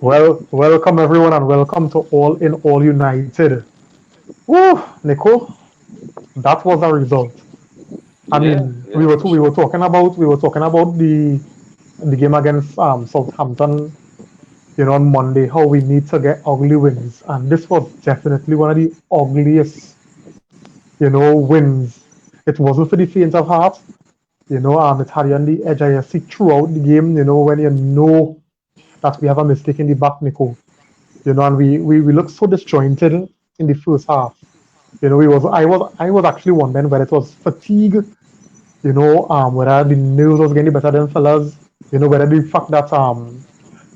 Well, welcome everyone and welcome to All in All United. Woo, Nico, that was a result. I Yeah, mean, yeah, for we were sure. talking about the game against Southampton, on Monday, how we need to get ugly wins, and this was definitely one of the ugliest, wins. It wasn't for the faint of heart, it had you on the edge of your seat throughout the game, when you know that we have a mistake in the back, Nico. And we looked so disjointed in the first half. I was actually wondering whether it was fatigue, whether the nerves was getting better than fellas, whether the fact that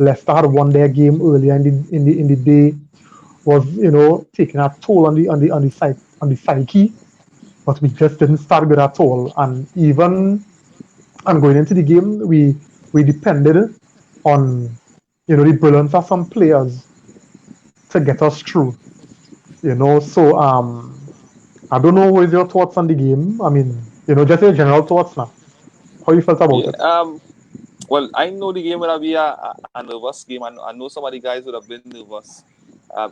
Leicester had won their game earlier in the day was, taking a toll on the psyche, but we just didn't start good at all. And even and going into the game, we depended on the brilliance of some players to get us through. So I don't know what is your thoughts on the game. I mean, just your general thoughts now. How you felt about Yeah. it? Well, I know the game would be a nervous game. I know some of the guys would have been nervous.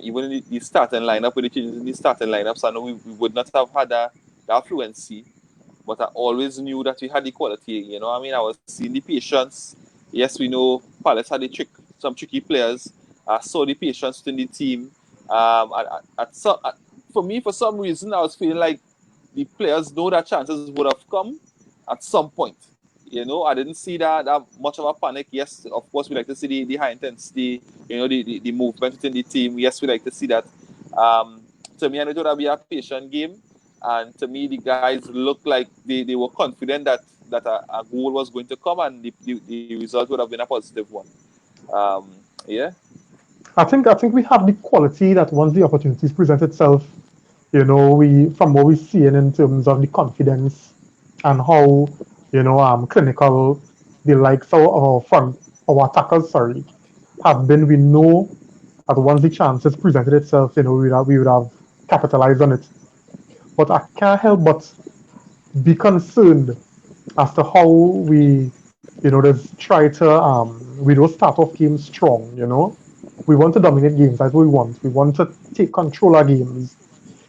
Even in the starting lineup, with the changes in the starting lineups, I know we would not have had that fluency. But I always knew that we had the quality. You know, what I mean, I was seeing the patience. Yes, we know Palace had some tricky players. I saw the patience within the team. For me, for some reason, I was feeling like the players know that chances would have come at some point. You know, I didn't see that much of a panic. Yes, of course, we like to see the high intensity, the movement within the team. Yes, we like to see that. To me, I know it would be a patient game. And to me, the guys looked like they were confident that a goal was going to come and the result would have been a positive one. Um, yeah. I think we have the quality that once the opportunities present itself, we from what we're seeing in terms of the confidence and how clinical the likes of our attackers, sorry, have been. We know that once the chances presented itself, we would have capitalized on it. But I can't help but be concerned as to how just try to we don't start off games strong. We want to dominate games, that's what we want. We want to take control of games.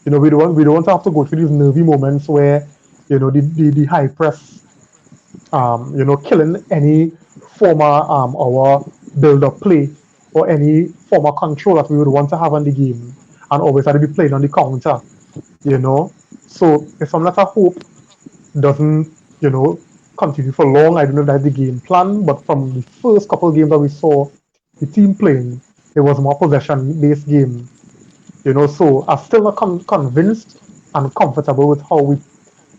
We don't want to have to go through these nervy moments where, the high press, killing any former our build-up play or any former control that we would want to have on the game and always have to be playing on the counter, you know. So if some letter hope doesn't, continue for long. I don't know if that's the game plan, but from the first couple of games that we saw the team playing, it was more possession-based game. So I'm still not convinced and comfortable with how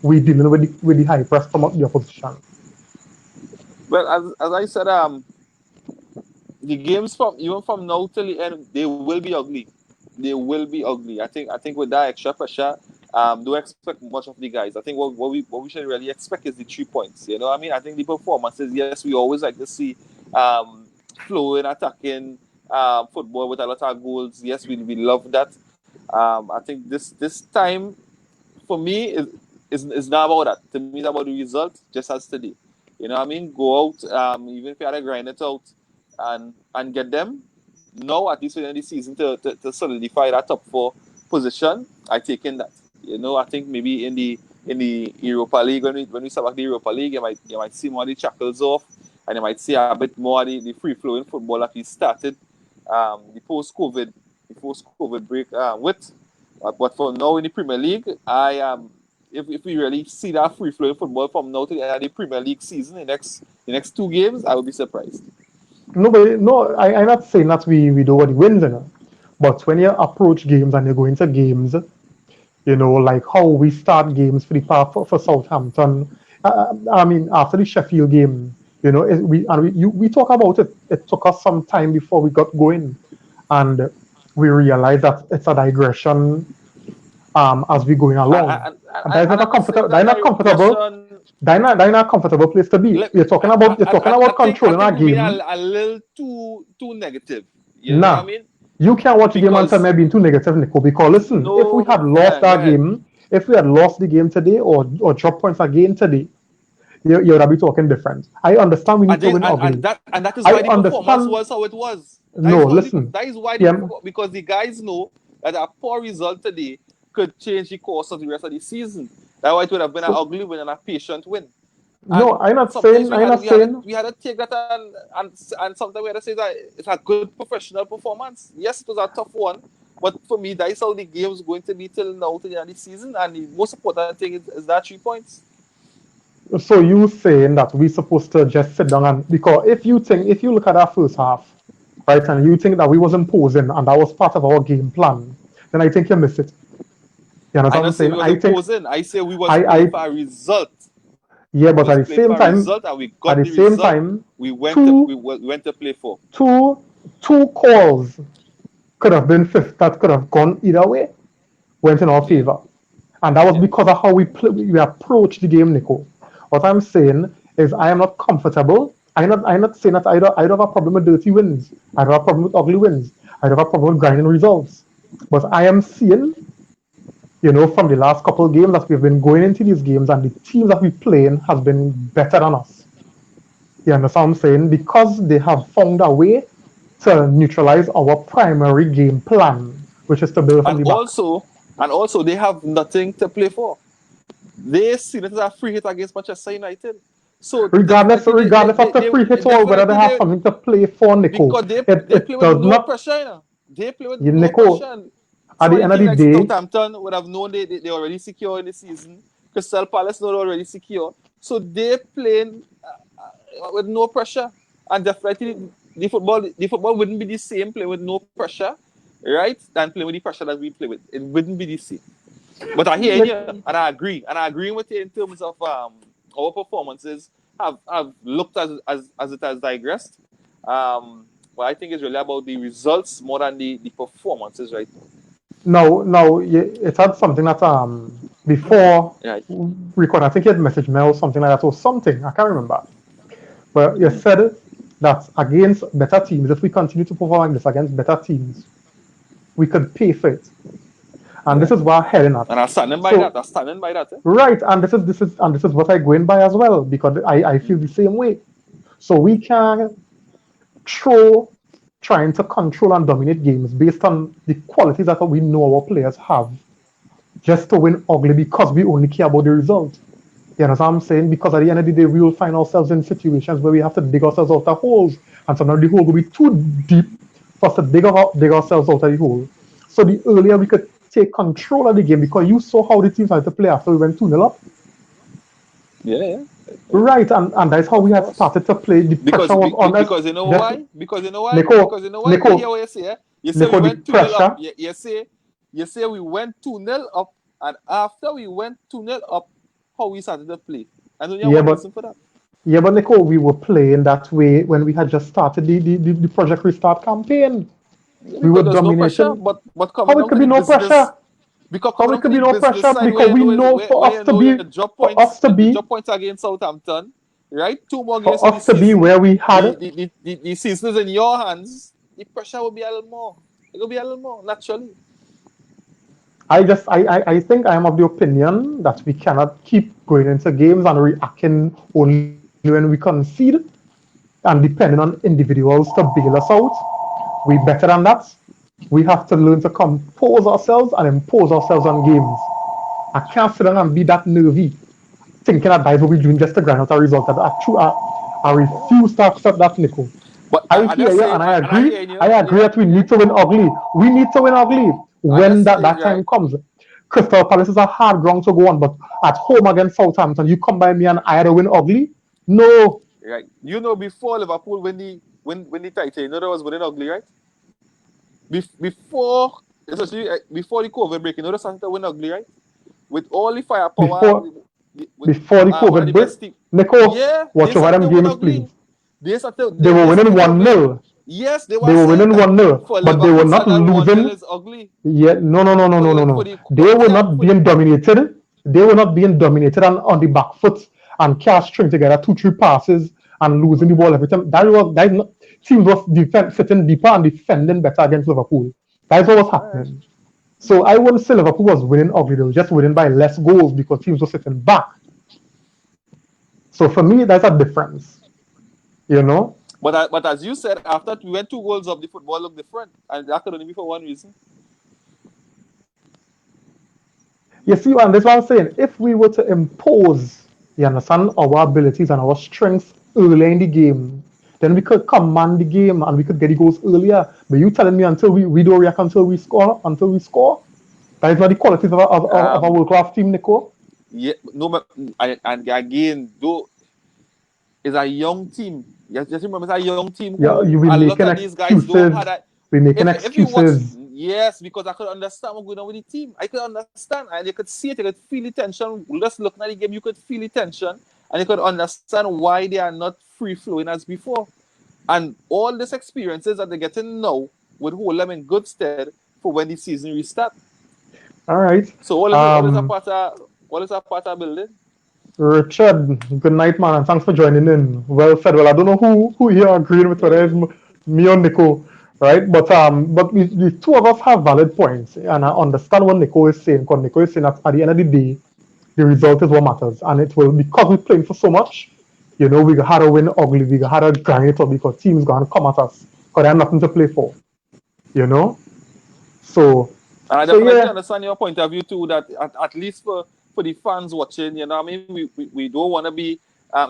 we dealing with the high press from the opposition. Well, as I said, the games from even from now till the end, they will be ugly. They will be ugly. I think with that extra pressure, don't expect much of the guys. I think what we should really expect is the 3 points. You know what I mean? I think the performances, yes, we always like to see um, flowing, attacking football with a lot of goals. Yes, we love that. I think this time for me is not about that. To me, it's about the result, just as today. You know what I mean? Go out, even if you had to grind it out and get them. Now, at least within the season, to solidify that top four position, I take in that. You know, I think maybe in the Europa League, when we start back the Europa League, you might see more of the shackles off, and you might see a bit more of the free flowing football that we started the post-COVID break with. But for now in the Premier League, I am. If we really see that free flowing football from now to the end of the Premier League season, the next 2 games, I would be surprised. No, I'm not saying that we don't want the wins. But when you approach games and you go into games, like how we start games for Southampton. I mean, after the Sheffield game, we talk about it. It took us some time before we got going, and we realized that it's a digression as we going along, And, and that's not a I'm not saying comfortable. that That's not comfortable. digression. That's not a comfortable place to be. Let, You're talking I about think I controlling a think we're being game. a little too negative. You know what I Nah, mean? you can't watch the game and tell me Because I've been too negative, Nico. Because listen, if we no, had lost go that ahead. game, if we had lost the game today or drop points again today, you would be talking different. I understand we need to win ugly. And that is why I the performance understand. was how it was. No, listen. That is why Yeah, because the guys know that a poor result today could change the course of the rest of the season. That's why it would have been an so ugly win and a patient win. no, And I'm not sometimes saying. I'm not saying. we had to take that and sometimes we had to say that it's a good professional performance. Yes, it was a tough one, but for me, that is how the game's going to be till now to the end of the season. And the most important thing is that 3 points. So you saying that we supposed to just sit down and because if you look at our first half, right, and you think that we was imposing and that was part of our game plan, then I think you miss it. You know what I I'm don't say saying? we was I think imposing. I say we was playing I for a result. yeah, We but was playing for a result and we at got the the same result time, we two went to play for. two two calls could have been fifth that could have gone either way, went in our Yeah, favor. And that was yeah. because of how we approach the game, Nico. What I'm saying is I am not comfortable. I'm not saying that I don't have a problem with dirty wins. I don't have a problem with ugly wins. I don't have a problem with grinding results. But I am seeing, from the last couple of games that we've been going into these games and the teams that we're playing has been better than us. You understand what I'm saying? Because they have found a way to neutralize our primary game plan, which is to build from And the back. also and also they have nothing to play for. They see it as a free hit against Manchester United. So Regardless, definitely regardless of the free hit or whether they definitely have they something to play for, Nico, because they it play with does no not, pressure, you know. They play with no pressure. Nico, And at the somebody end of team the like day, Southampton would have known they already secure in the season. Crystal Palace know they're already secure. So they playing with no pressure. And definitely the football wouldn't be the same playing with no pressure, right? Than playing with the pressure that we play with. It wouldn't be the same. But I hear you, and I agree, and I agree with you in terms of our performances have looked as it has digressed. But I think it's really about the results more than the performances, right? no, it had something that before Right. record, I think you had messaged me or something like that or something, I can't remember. But you said that against better teams, if we continue to perform like this against better teams, we could pay for it. And Yeah. this is where I'm heading at. And I'm standing by that. So I'm standing by that. right, and this is what I go in by as well, because I feel the same way. So we can throw trying to control and dominate games based on the qualities that we know our players have, just to win ugly because we only care about the result. You know what I'm saying? Because at the end of the day, we will find ourselves in situations where we have to dig ourselves out of holes, and sometimes the hole will be too deep for us to dig ourselves out of the hole. So the earlier we could take control of the game, because you saw how the teams had to play after we went 2-0 up. Yeah, yeah. Right, and that's how we Of had course. started to play. The pressure was on us. Because you know Just why? Because you know why? Nico, Because you know why? You hear Nico, what you say? Eh? You say we Nico, the went 2-0 up. pressure. You say we went 2-0 up, and after we went 2-0 up, how we started to play. And only Yeah, one but reason for that. yeah, but Nico, we were playing that way when we had just started the Project Restart campaign. Yeah, We because were there's no pressure, dominating. but How coming it down could to be the no business, pressure? because How coming it down to could the be no business pressure? side Because we know for where us you to know be you drop for us points, to you be drop points against Southampton, right? 2 more games for in the us to be season. where we had. The season is in your hands. The pressure will be a little more. It will be a little more naturally. I think I am of the opinion that we cannot keep going into games and reacting only when we concede and depending on individuals to bail us out. We better than that. We have to learn to compose ourselves and impose ourselves on games. I can't sit down and be that nervy, thinking that that's what we're doing just to grind out a result. I refuse to accept that, Nico. But I I hear just you say, and I and I agree. hear you. I agree Yeah, that we yeah. need to win ugly. We need to win ugly I when just say, that right, time comes. Crystal Palace is a hard ground to go on, but at home against Southampton, you come by me and I had to win ugly? No. right. You know, before Liverpool when the title, you know that was winning ugly, right? Before, especially before the COVID break, you know they started to win ugly, right? With all the firepower, Before with before the one of COVID the break, best team. Nico, Yeah, they watch over started them to win games, please. ugly. They started They they, were they winning started to 1 win. 0. Yes, they They were were saying winning that 1-0, for but they were Liverpool not side that 1-0 losing. is ugly. Yeah, no, no, no, no, no, no, no. They For were yeah, not being dominated. They were not being dominated on the back foot and can't string together 2-3 passes and losing the ball every time. That not, teams was sitting deeper and defending better against Liverpool. That's what was all right. happening. So I wouldn't say Liverpool was winning ugly. They were just winning by less goals because teams were sitting back. So for me, that's a difference. You know? but as you said, after we went 2 goals up, the football looked different, and that could only be for one reason. You see, and that's what I'm saying. If we were to impose, you understand, our abilities and our strengths earlier in the game, then we could command the game and we could get the goals earlier. But you telling me until we don't react until we score? That is not the qualities of a Um, world class team, Nico. yeah, no, and again, though, it's a young team. Just remember, it's a young team Yeah, who you be a lot making of these guys don't have excuses. that. We making If you watch, excuses. yes, because I could understand what's going on with the team. I could understand, and you could see it. You could feel the tension. Just looking at the game, you could feel the tension, and you could understand why they are not free flowing as before. And all these experiences that they're getting now would hold them in good stead for when the season restart. All right. So Um, all is a part of building. Richard, good night, man, and thanks for joining in. Well said. Well, I don't know who here agreeing with whether it's me or Nico, right? But the two of us have valid points, and I understand what Nico is saying. Because Nico is saying that at the end of the day, the result is what matters, and it will because we're playing for so much. You know, we had to win ugly, we had to grind it up because teams gonna come at us because they have nothing to play for. You know, so And I so definitely yeah. understand your point of view too. That at least for the fans watching, you know, what I mean, we don't want to be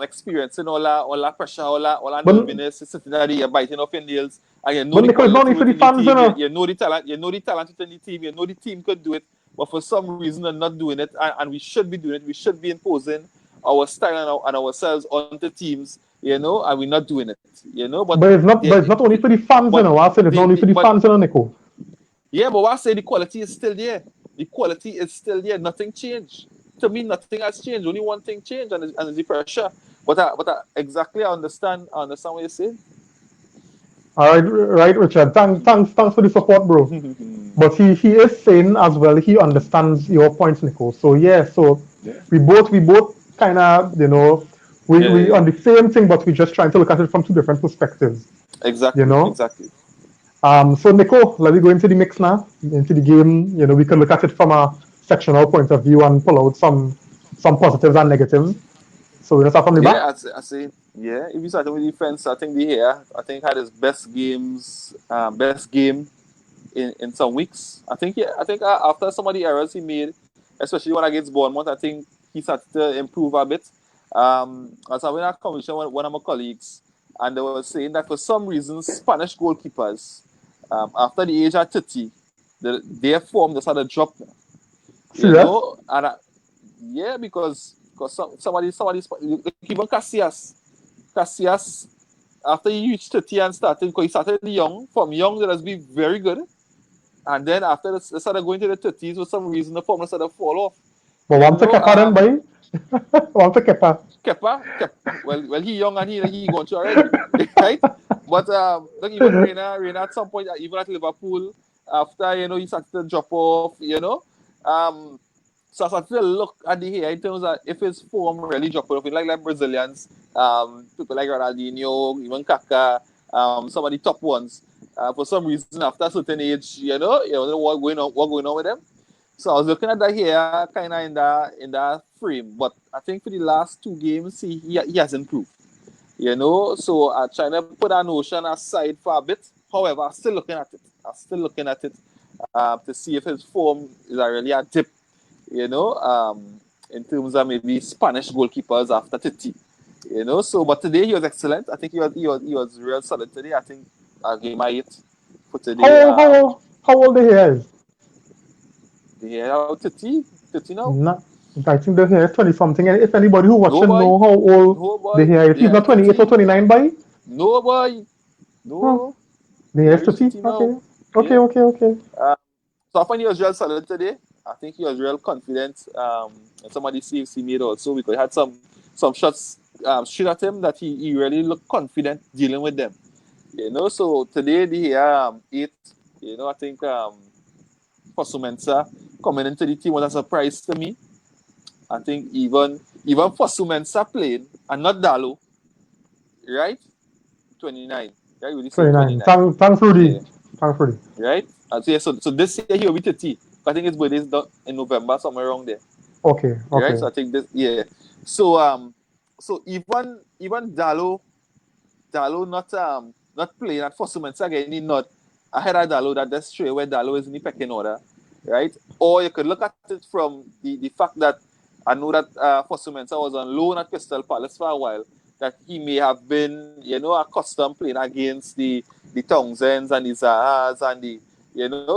experiencing all that pressure, all that But nerviness, sitting there, you're biting off your nails, and you know but the Nico, it's not quality only for the within the fans, you team, know. you know the talent, within the team, you know the team could do it, but for some reason they're not doing it, and we should be doing it. We should be imposing our style and ourselves onto teams, you know, and we're not doing it, you know. But it's not only for the fans, you But know. I said it's not only for the but fans, you know, Nico. yeah, but what I say, the quality is still there. The quality is still there. Nothing changed. To me, nothing has changed. Only one thing changed, and it's the pressure. But exactly, I understand. I understand what you're saying. All right, right, Richard. Thanks for the support, bro. But he is saying as well. He understands your points, Nico. So yeah, so Yeah. we both kind of we Yeah. on the same thing, but we're just trying to look at it from two different perspectives. You Exactly. know. Exactly. So Nico, let me go into the mix now, into the game. You know, we can look at it from a sectional point of view and pull out some positives and negatives. So we just start from the back. Yeah, I say. Yeah, if you start with defense, I think I think had his best game in some weeks. I think after some of the errors he made, especially when against Bournemouth, I think he started to improve a bit. I was having a conversation with one of my colleagues, and they were saying that for some reason, Spanish goalkeepers, after the age of 30, their form just had a drop, you Serious? know, yeah, because somebody like even Casillas after he reached 30 and started because he started young. From young, that has been very good. And then after they started going to the 30s, for some reason the formula started to fall off. But You one to know, Kepa then, boy. One to Kepa. Kepa, well, he young and he going to already, right? But like even Reina at some point, even at Liverpool, after he started to drop off, so I started to look at the hair in terms of if his form really dropping off, like Brazilians, people like Ronaldinho, even Kaká, some of the top ones. For some reason, after a certain age, you know what going on with them. So I was looking at that here, kind of in that frame, but I think for the last 2 games, he has improved. You know, so I'm trying to put that notion aside for a bit. However, I'm still looking at it. To see if his form is really a dip. You know, in terms of maybe Spanish goalkeepers after 30. You know, so but today he was excellent. I think he was real solid today. I think I'll give him a 8 for How today. old how old the hair is? Yeah, 30 now. Not, I think the hair is 20 something. And if anybody who No watching boy, know how old no the boy. hair is, he's Yeah, not 28 or 30. 29 by? No boy, Huh. no. The hair Yeah, is reach 30? 30 now. Okay. Okay, Yeah. okay, okay. Uh, so I find he was real solid today. I think he was real confident. And some of the saves he made also because he had some shots straight at him that he really looked confident dealing with them. You know, so today the 8. You know, I think Fosu coming into the team was a surprise to me. I think even Fosu played and not Dalo, right? 29. Right? Really say 29. 29. Thanks, Rudy. Yeah. Thanks, Rudy. Right? And so, yeah, so this year he will be 30. I think his birthday is in November, somewhere around there. Okay, Right? okay. So I think this, yeah. So so even Dalo Dallo not playing at Fosu Mensah getting not ahead of Dallo, that that's straight where Dallo is in the pecking order, right? Or you could look at it from the fact that I know that Fosu Mensah was on loan at Crystal Palace for a while, that he may have been, accustomed playing against the Townsends and the Zahas and the,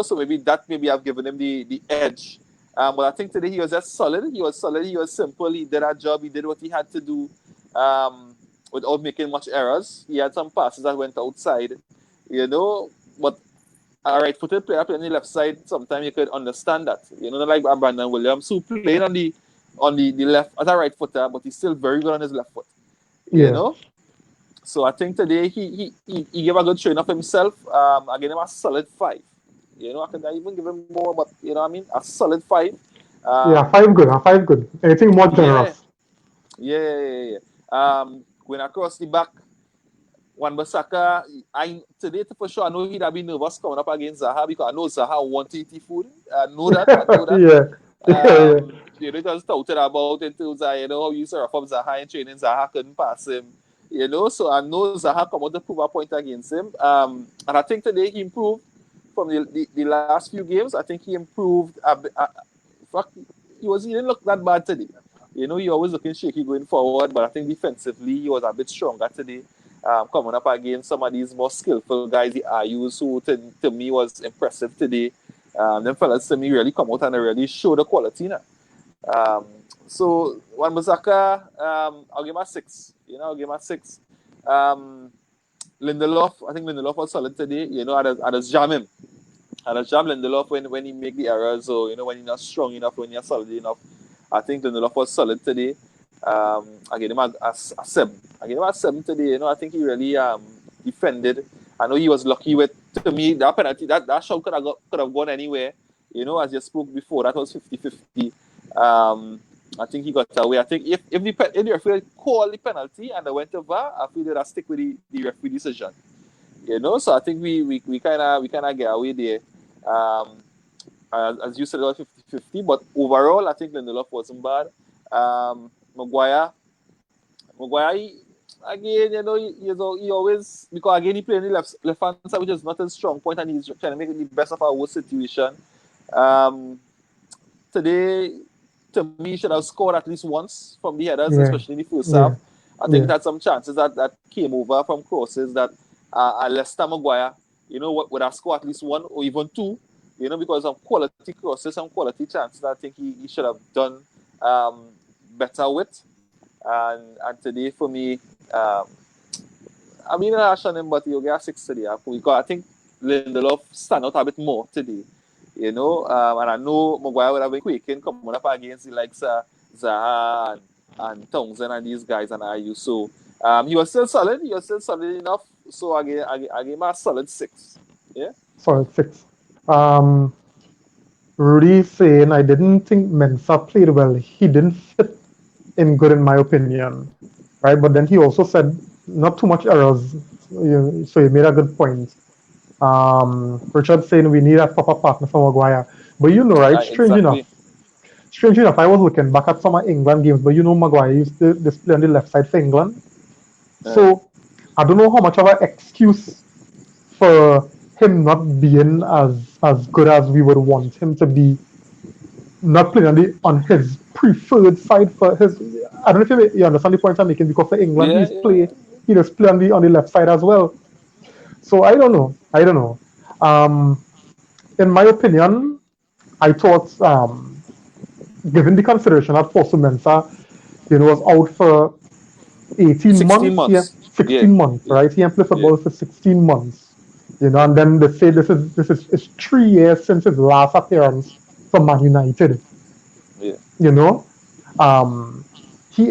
so maybe that maybe have given him the edge. But I think today he was just solid. He was solid. He was simple. He did a job. He did what he had to do. Without making much errors. He had some passes that went outside, but a right-footed player playing on the left side, sometimes you could understand that. Not like Brandon Williams, who playing on the left as a right footer, but he's still very good on his left foot. Yeah. So I think today he gave a good showing of himself. I gave him a solid 5. I can even give him more, but you know what I mean? A solid 5. Yeah, 5 good, 5 good. Anything more generous? Yeah. Going across the back, Wan-Bissaka, today for sure I know he'd have been nervous coming up against Zaha because I know Zaha wants to eat food. I know that. Yeah. It was touted about in terms of, how you serve up Zaha in training, Zaha couldn't pass him. So I know Zaha come out to prove a point against him. And I think today he improved from the last few games. I think he improved a bit. He didn't look that bad today. He always looking shaky going forward, but I think defensively he was a bit stronger today. Coming up against some of these more skillful guys, the Ayus, who to me was impressive today. Them fellas to me really come out and they really show the quality now. So Wan-Bissaka, I'll give him a 6. I'll give him a 6. Lindelof, I think Lindelof was solid today. I just jam him. I just jam Lindelof when he make the errors, or when he's not strong enough, when he's solid enough. I think Lindelof was solid today. I gave him a 7. I gave him a 7 today. I think he really defended. I know he was lucky with, to me, that penalty, that shot could have gone anywhere. As you spoke before, that was 50-50. I think he got away. I think if the referee called the penalty and they went to VAR, I feel they'd stick with the referee decision. So I think we kind of get away there. As you said, it was 50-50, but overall, I think Lindelof wasn't bad. Maguire, again, he always, because again, he played in the left hand side, which is not his strong point, and he's trying to make the best of our worst situation. Today, to me, he should have scored at least once from the headers, especially in the first half. I think he had some chances that came over from crosses that Leicester Maguire, would have scored at least 1 or even 2, because of quality crosses, some quality chances I think he should have done better with. And today, for me, I mean, I on him, but he'll get a 6 today. Because I think Lindelof stand out a bit more today. And I know Maguire would have been quaking coming up against the likes of Zaha and Townsend and these guys and Ayew. So he was still solid. He was still solid enough. So I gave him a solid 6. Yeah? Solid 6. Rudy saying, I didn't think Mensah played well. He didn't fit in good, in my opinion. Right? But then he also said, not too much errors. So he made a good point. Richard saying we need a proper partner for Maguire. But right, strange enough, I was looking back at some of England games, but Maguire used to display on the left side for England. So I don't know how much of an excuse for him not being as good as we would want him to be, not playing on his preferred side for his. I don't know if you understand the point I'm making, because for England he just play on the left side as well. So I don't know. In my opinion, I thought, given the consideration that Fosu Mensah, was out for 18 months. 16 months, right? He ain't played football for 16 months. And then they say this is 3 years since his last appearance for Man United.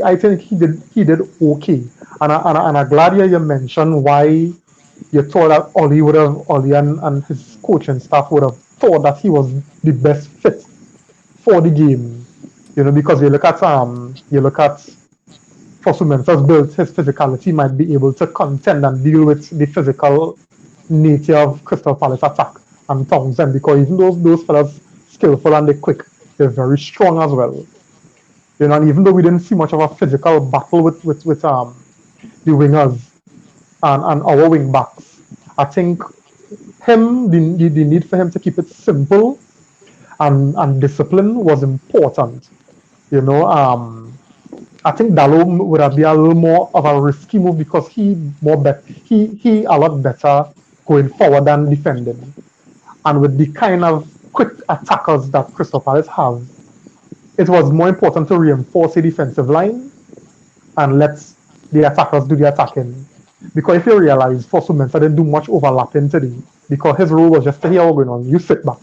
I think he did okay. And I'm glad you mentioned why you thought that Ollie and his coaching staff would have thought that he was the best fit for the game. Because you look at Fosu Mensah's build, his physicality might be able to contend and deal with the physical nature of Crystal Palace attack and Townsend, because even those fellas skillful and they're quick, they're very strong as well. And even though we didn't see much of a physical battle with the wingers, and our wing backs. I think the need for him to keep it simple and discipline was important. You know, I think Dallo would have been a little more of a risky move because he a lot better going forward than defending. And with the kind of quick attackers that Crystal Palace have, it was more important to reinforce the defensive line and let the attackers do the attacking. Because if you realize, Fosu Mensah didn't do much overlapping today because his role was just to hear what's going on. You sit back,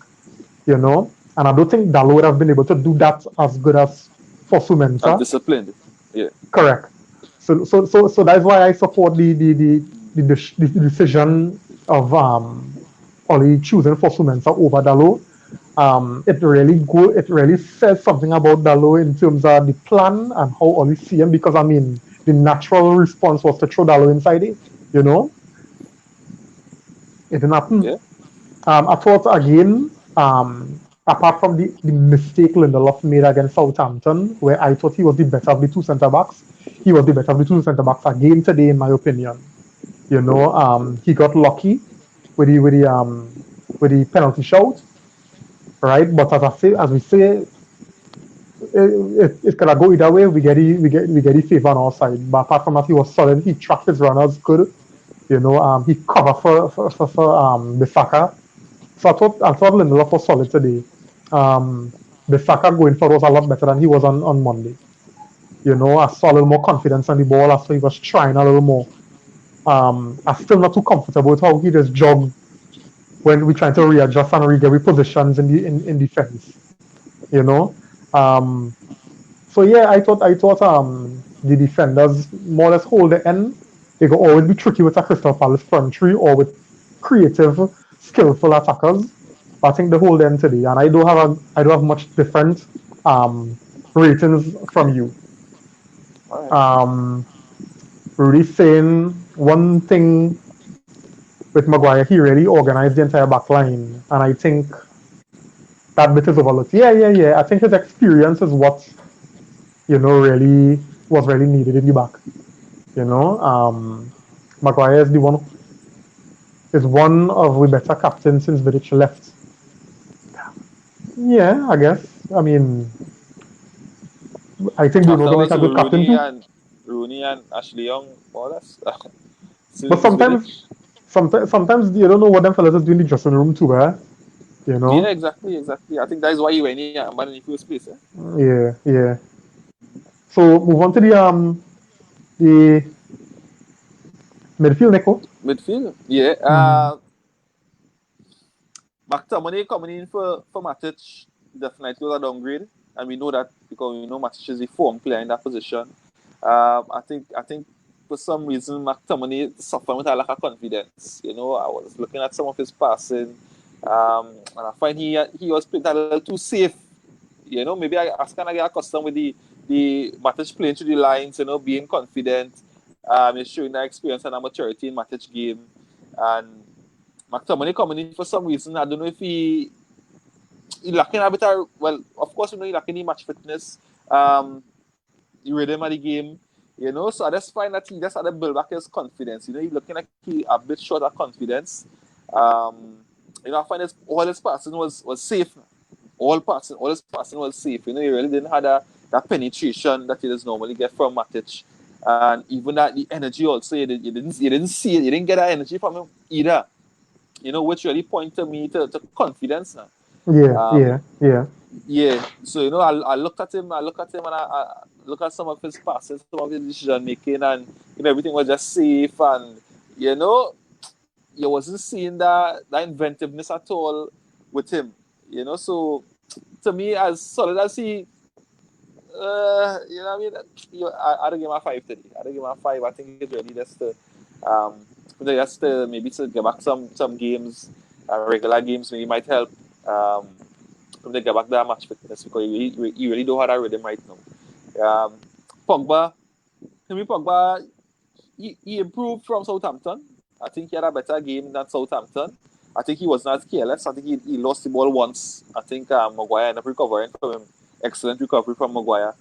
you know. And I don't think Dallo would have been able to do that as good as Fosu As Mensah. disciplined. Yeah. Correct. So that's why I support the decision of Oli choosing Fosu Mensah over Dallo. It really says something about Dallo in terms of the plan and how Oli see him, because I mean the natural response was to throw Dallo inside it, you know. It didn't happen. Yeah. I thought again, apart from the mistake Lindelof made against Southampton, where I thought he was the better of the two centre backs, he was the better of the two centre backs again today, in my opinion. You know, he got lucky with the penalty shout, right? But as we say, it could go either way. We get the favour on our side. But apart from that, he was solid. He tracked his runners good. You know, he covered for Bissaka. So I thought Lindelof was solid today. Bissaka going forward was a lot better than he was on Monday. You know, I saw a little more confidence on the ball after he was trying a little more. I'm still not too comfortable with how he just jogged when we're trying to readjust and reget positions in defense. You know, um, so yeah, I thought the defenders more or less hold the end. They could always be tricky with a Crystal Palace front three or with creative, skillful attackers. But I think they hold end today, and I don't have much different ratings from you. All right. Rudy saying one thing with Maguire, he really organized the entire back line, and I think that bit is overlooked. Yeah. I think his experience is what really was really needed in the back. You know, Maguire is one of the better captains since Vidic left. Yeah, I guess. I mean, I think Bruno will make Afterwards, a good captain too. Rooney and Ashley Young, more or less. But Since Vidic. sometimes you don't know what them fellas is doing in the dressing room too, You Yeah, know? exactly. I think that is why you went here, man, in the first place. Eh? Yeah. So move on to the midfield, Nico. Midfield. Yeah. Mm. McTominay coming in for Matic definitely was a downgrade, and we know that because we know Matic is a form player in that position. I think for some reason McTominay suffering with a lack of confidence. You know, I was looking at some of his passing, and I find he was playing a little too safe. You know, maybe I kind of get accustomed with the Matic playing through the lines. You know, being confident, he's showing that experience and that maturity in Matic game, and McTominay coming in for some reason. I don't know if he lacking a bit of, well, of course we know he lacking the match fitness, the rhythm of the game, you know. So I just find that he just had to build back his confidence. You know, he's looking like he a bit short of confidence. You know, I find all his passing was safe. All his passing was safe. You know, he really didn't have that penetration that he does normally get from Matic. And even that the energy also, you didn't see it. You didn't get that energy from him either. You know, which really point to me to confidence now. Yeah. Yeah. So you know, I look at him, and I look at some of his passes, some of his decision making, and you know, everything was just safe, and you know, you wasn't seeing that inventiveness at all with him. You know, so to me, as solid as he, you know, what I mean, I'd give him a 5 today. I'd give him a 5. I think it's really um, just to maybe to get back some games, regular games, maybe might help. Um, to get back that match fitness because he really don't have that rhythm right now. Pogba, he improved from Southampton. I think he had a better game than Southampton. I think he was not careless. I think he lost the ball once. I think Maguire ended up recovering from him. Excellent recovery from Maguire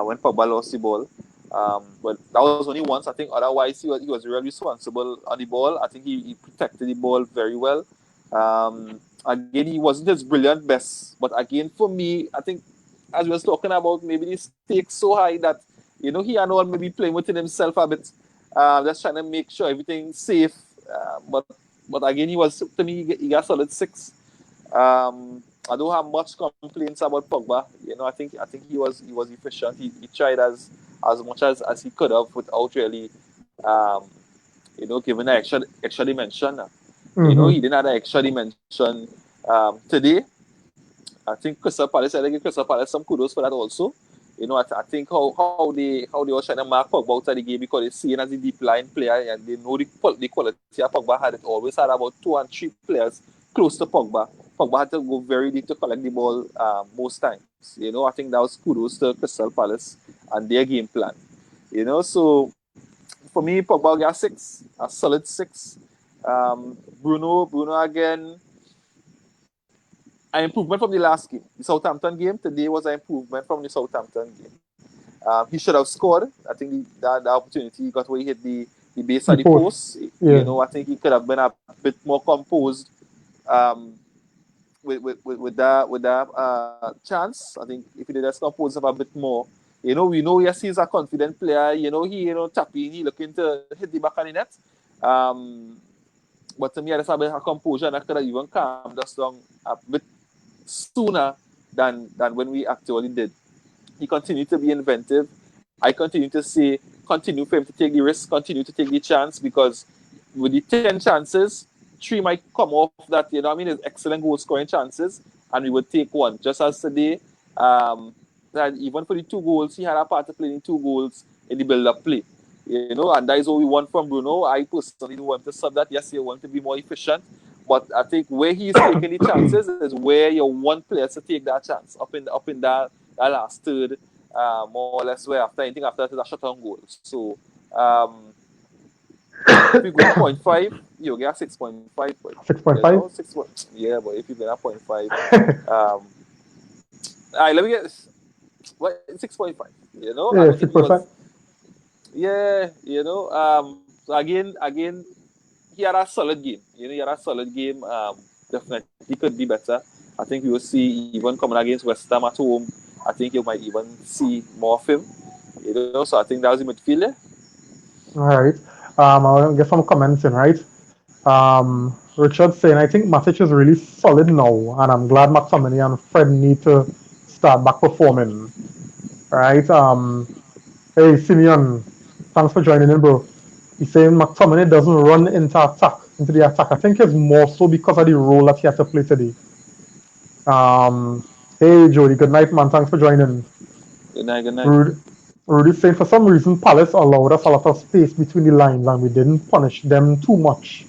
when Pogba lost the ball. But that was only once. I think otherwise he was really responsible on the ball. I think he protected the ball very well. Again, he wasn't his brilliant best, but again, for me, I think as we was talking about, maybe the stakes so high that he and all maybe playing within himself a bit, just trying to make sure everything's safe. But again, he was to me he got solid six. I don't have much complaints about Pogba. I think he was efficient. He tried as much as he could have without really um, giving an extra dimension. He didn't have an extra dimension today. I think Crystal Palace. I give Crystal Palace some kudos for that also. I think how they were trying to mark Pogba out of the game because they see him as a deep line player and they know the quality of Pogba had. It always had about 2 and 3 players close to Pogba. Pogba had to go very deep to collect the ball most times. I think that was kudos to Crystal Palace and their game plan. So for me, Pogba got 6, a solid 6. Bruno again, an improvement from the last game. The Southampton game today was an improvement from the Southampton game. He should have scored. I think the opportunity he got where he hit the base of the post. Yeah. I think he could have been a bit more composed with that chance. I think if he did just compose him a bit more, we know yes he's a confident player. He tapping, he looking to hit the back of the net. But to me, I just have a composure and I could have even calmed us down a bit sooner than when we actually did. He continued to be inventive. I continue to say, continue for him to take the risk, continue to take the chance because with the 10 chances, 3 might come off that, it's excellent goal scoring chances and we would take one. Just as today, that even for the 2 goals, he had a part to play in 2 goals in the build-up play. And that is what we want from Bruno. I personally want to sub that. Yes, you want to be more efficient, but I think where he's taking the chances is where you want players to take that chance up in that last third, more or less where after anything after that shot on goal. So if you go at 0.5, you get 6.5. 6.5? Yeah, but if you get at 0.5, all right, let me get 6.5. Yeah, 6.5. Yeah, so again, he had a solid game. He had a solid game. Definitely could be better. I think we will see even coming against West Ham at home. I think you might even see more of him. So I think that was the midfielder. All right. I'll get some comments in, right? Richard saying, I think Matic is really solid now, and I'm glad McTominay and Fred need to start back performing. Right? Hey, Simeon, thanks for joining in, bro. He's saying McTominay doesn't run into the attack. I think it's more so because of the role that he had to play today. Hey, Jody, good night, man. Thanks for joining. Good night. Rudy saying, for some reason, Palace allowed us a lot of space between the lines and we didn't punish them too much.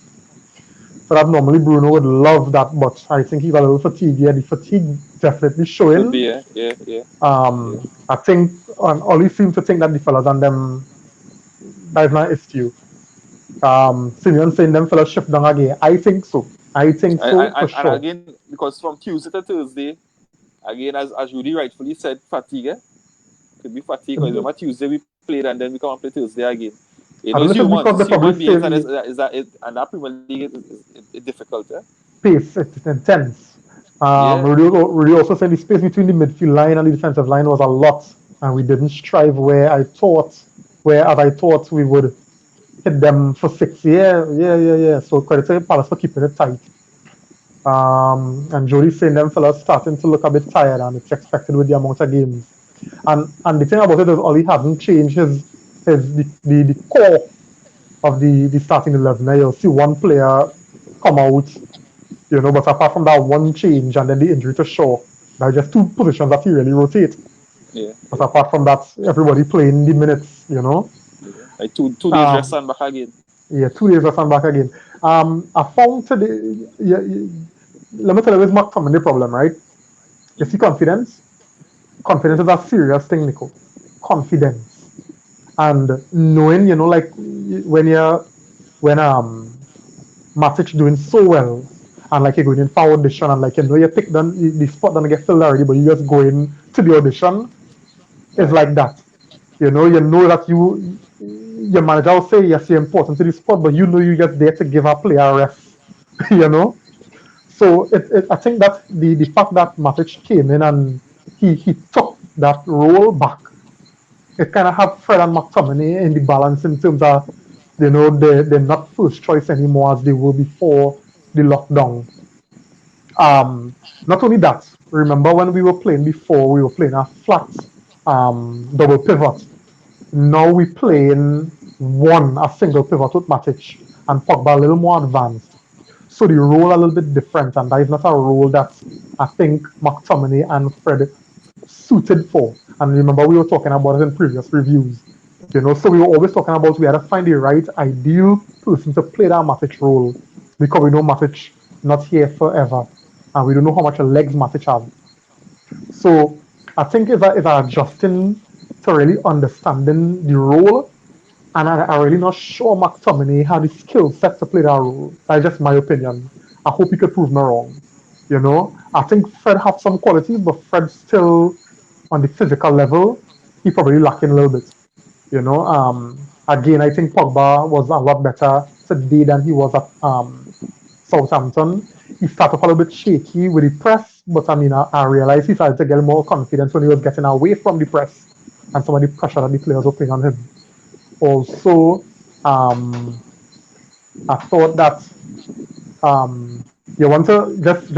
So that normally Bruno would love that, but I think he got a little fatigue. Yeah, the fatigue definitely showing. Could be, yeah. I think Ollie seems to think that the fellas and them, that is not an issue. Simeon saying them fellas shift down again. I think so for sure. And again, because from Tuesday to Thursday, again, as Rudy rightfully said, fatigue. Could be fatigue because remember Tuesday we played and then we come and play Thursday again. It's human beings and that Premier League is difficult. Pace, it's intense. Rudy also said the space between the midfield line and the defensive line was a lot, and we didn't strive where I thought we would hit them for 6. Yeah. So credit to Palace for keeping it tight. And Jody's saying them fellas starting to look a bit tired, and it's expected with the amount of games. And the thing about it is Ollie hasn't changed the core of the starting 11. Now you'll see one player come out, but apart from that one change and then the injury to Shaw, there are just 2 positions that he really rotate. Yeah. But apart from that, everybody playing the minutes, Like 2 days rest and back again. Yeah, 2 days rest and back again. I found today, let me tell you, it's McTominay problem, right? You see confidence? Confidence is a serious thing, Nico. Confidence. And knowing, like when Matic doing so well and like you're going in for audition and like you pick the spot doesn't get filled already, but you just go in to the audition. It's like that. You know that your manager will say yes, you're important to the sport, but you know you're just there to give a player a rest. you know. So I think that the fact that Matic came in and he took that role back, it kind of have Fred and McTominay in the balance in terms of they're not first choice anymore as they were before the lockdown. Not only that, remember when we were playing before, we were playing a flat double pivot. Now we playing a single pivot with Matic and Pogba a little more advanced. So the role a little bit different, and that is not a role that I think McTominay and Fred suited for. And remember, we were talking about it in previous reviews. So we were always talking about we had to find the right ideal person to play that Matic role because we know Matic not here forever, and we don't know how much legs Matic have. So I think if I adjusting to really understanding the role, and I really not sure McTominay had the skill set to play that role. That's just my opinion. I hope he could prove me wrong. I think Fred have some qualities, but Fred still on the physical level, he probably lacking a little bit. Again, I think Pogba was a lot better today than he was at Southampton. He started off a little bit shaky with the press, but I mean, I realized he started to get more confidence when he was getting away from the press and some of the pressure that the players were putting on him. Also, I thought that you want to just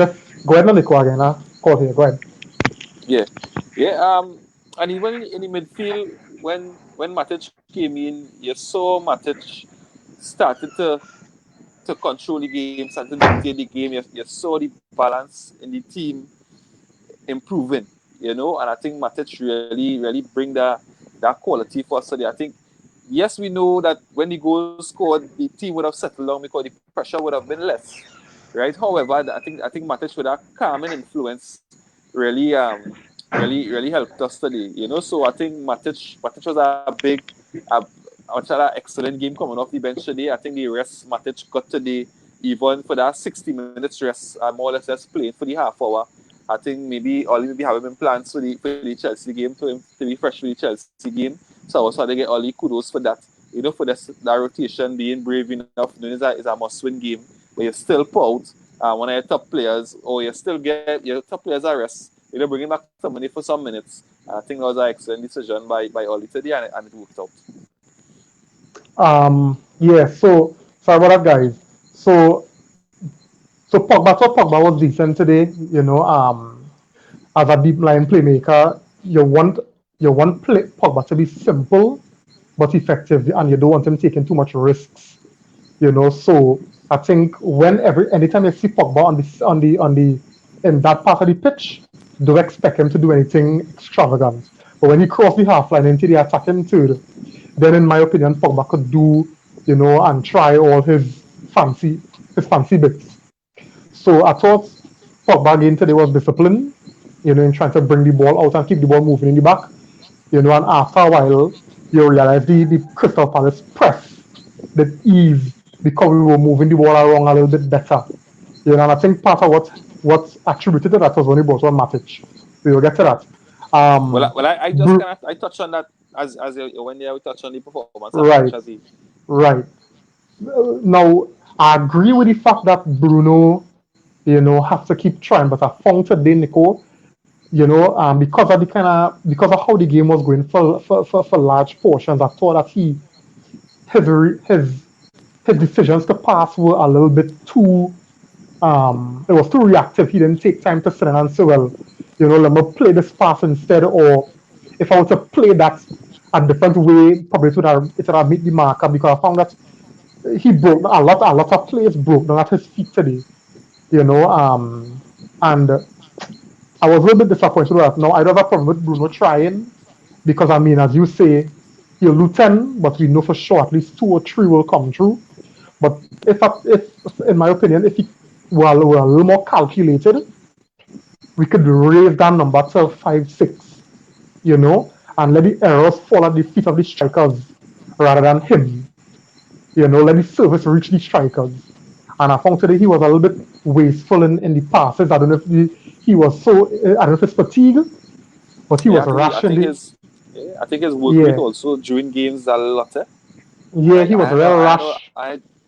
go ahead and Nico again. Call here. Go ahead. Yeah, yeah. And even in the midfield, when Matic came in, you saw Matic started to control the game, started to dictate the game. You saw the balance in the team improving, and I think Matic really bring that quality for us today. I think, yes, we know that when the goal scored, the team would have settled down because the pressure would have been less, right? However, I think Matic with that calming influence really helped us today, So I think Matic was a big, an excellent game coming off the bench today. I think the rest Matic got today, even for that 60 minutes rest, more or less just playing for the half hour. I think maybe Ollie maybe having been plans for the Chelsea game to be fresh for the Chelsea game. So I also had to get Ollie kudos for that. For that rotation, being brave enough, knowing it's a must-win game, but you still pull out one of your top players, or you still get your top players a rest. Bringing back somebody for some minutes. I think that was an excellent decision by Ollie today, and it worked out. Yeah. So sorry about that, guys. So Pogba was decent today. As a deep line playmaker, you want Pogba to be simple but effective, and you don't want him taking too much risks. So I think anytime you see Pogba on the in that part of the pitch, don't expect him to do anything extravagant. But when he cross the half line into the attacking third, then in my opinion, Pogba could do, and try all his fancy bits. So I thought Pogba again today was disciplined, in trying to bring the ball out and keep the ball moving in the back. And after a while, you realize the Crystal Palace press, the ease, because we were moving the ball around a little bit better. And I think part of what attributed to that was when he brought on Matic. We will get to that. I just Bru- kind of I touched on that as when we touched on the performance of Matic right, as he. right. Now, I agree with the fact that Bruno, have to keep trying, but I found today, Nico, because of how the game was going for large portions, I thought that his his his decisions to pass were a little bit too it was too reactive. He didn't take time to sit and say, well, let me play this pass instead, or if I were to play that a different way, probably it would have made the marker because I found that he broke a lot of plays broke down at his feet today, and I was a little bit disappointed with that. Now I don't have a problem with Bruno trying because I mean, as you say, he'll do 10, but we know for sure at least 2 or 3 will come through. But if in my opinion, if he were a little more calculated, we could raise that number to 5, 6, and let the errors fall at the feet of the strikers rather than him. Let the service reach the strikers. And I found today he was a little bit wasteful in the passes. I don't know if he was so, I don't know if it's fatigue, but he Yeah, was rash I in think the, his Yeah, I think his work rate Yeah, also during games a lot. And yeah, he was I know real I know rash.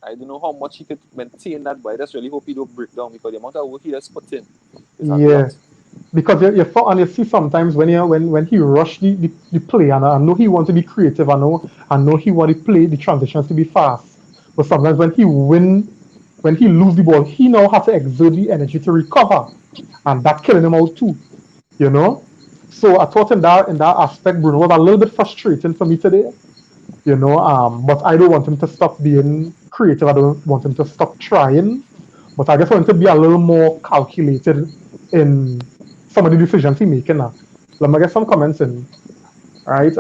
I don't know how much he could maintain that, but I just really hope he don't break down because the amount of work he just put in is a Yeah, lot. because and you see sometimes when he rushed the play, and I know he want to be creative, I know he want to play the transitions to be fast, but sometimes when he lose the ball, he now has to exert the energy to recover, and that killing him out too, you know. So I thought in that aspect, Bruno was a little bit frustrating for me today, but I don't want him to stop being creative. I don't want him to stop trying, but I just want him to be a little more calculated in some of the decisions he making now. Let me get some comments in, right?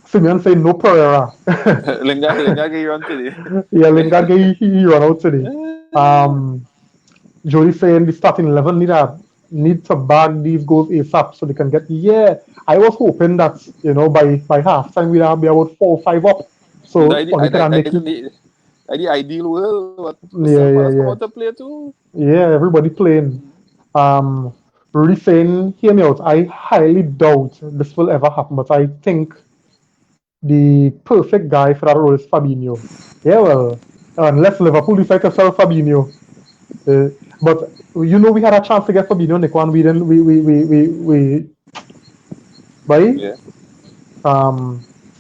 Simeon saying no Pereira. Lingard get run today. Yeah, Lingard he run out today. Um, Jody saying the starting 11 need to bag these goals ASAP so they can get. Yeah, I was hoping that by halftime we'd be about 4 or 5 up, so Oli can make it. The ideal world, but Crystal Yeah, yeah, Palace come yeah, out to play too. yeah. Everybody playing. Um, Rudy saying, hear me out. I highly doubt this will ever happen, but I think the perfect guy for that role is Fabinho. Yeah, well, unless Liverpool decide to sell Fabinho. Uh, but we had a chance to get Fabinho, Nick, one. We didn't. We by Yeah.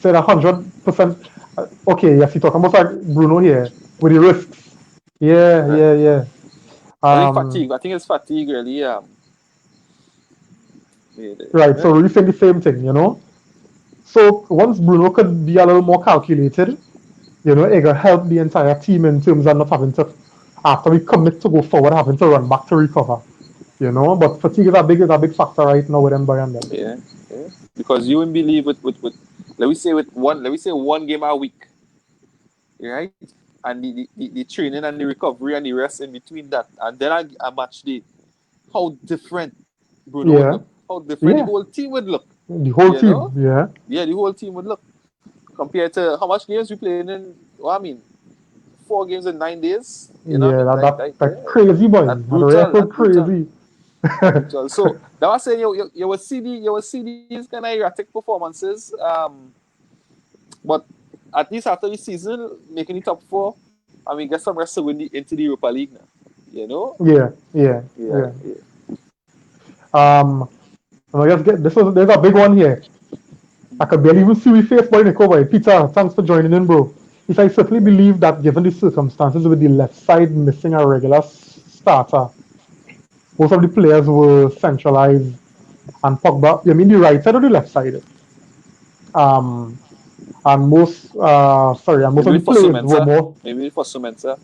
said 100%. Okay, yes, you talking about like Bruno here with the risks. Yeah, Right. yeah, yeah. I think Um, fatigue. I think it's fatigue really. right. So Right. really saying the same thing. So once Bruno could be a little more calculated, it will help the entire team in terms of not having to, after we commit to go forward, having to run back to recover. But fatigue is a big factor right now with them Bayern them. Yeah. Yeah. Because you wouldn't believe with let we say one game a week, right? And the training and the recovery and the rest in between that, and then a match day, how different Bruno would Yeah, look, how different the yeah. whole team would look. The whole You team. know, Yeah, yeah, the whole team would look compared to how much games we played in. Well, I mean, 4 games in 9 days. You know what I yeah. mean? That Like, that like that yeah, crazy boy. that's That brutal. real That's brutal. crazy. That's brutal. So that was saying you will see these kind of erratic performances. But at least after the season, making the top four, and we get some rest to win into the Europa League now. You know? Yeah, yeah, Yeah, yeah. yeah. Um, and I guess there's a big one here. I could barely even see we face boy Nico boy. Peter, thanks for joining in, bro. If I certainly believe that given the circumstances with the left side missing a regular starter, most of the players were centralized and Pogba. You mean the right side or the left side? Um, and most of Maybe the for players were Sumensa. more Maybe for Sumensa.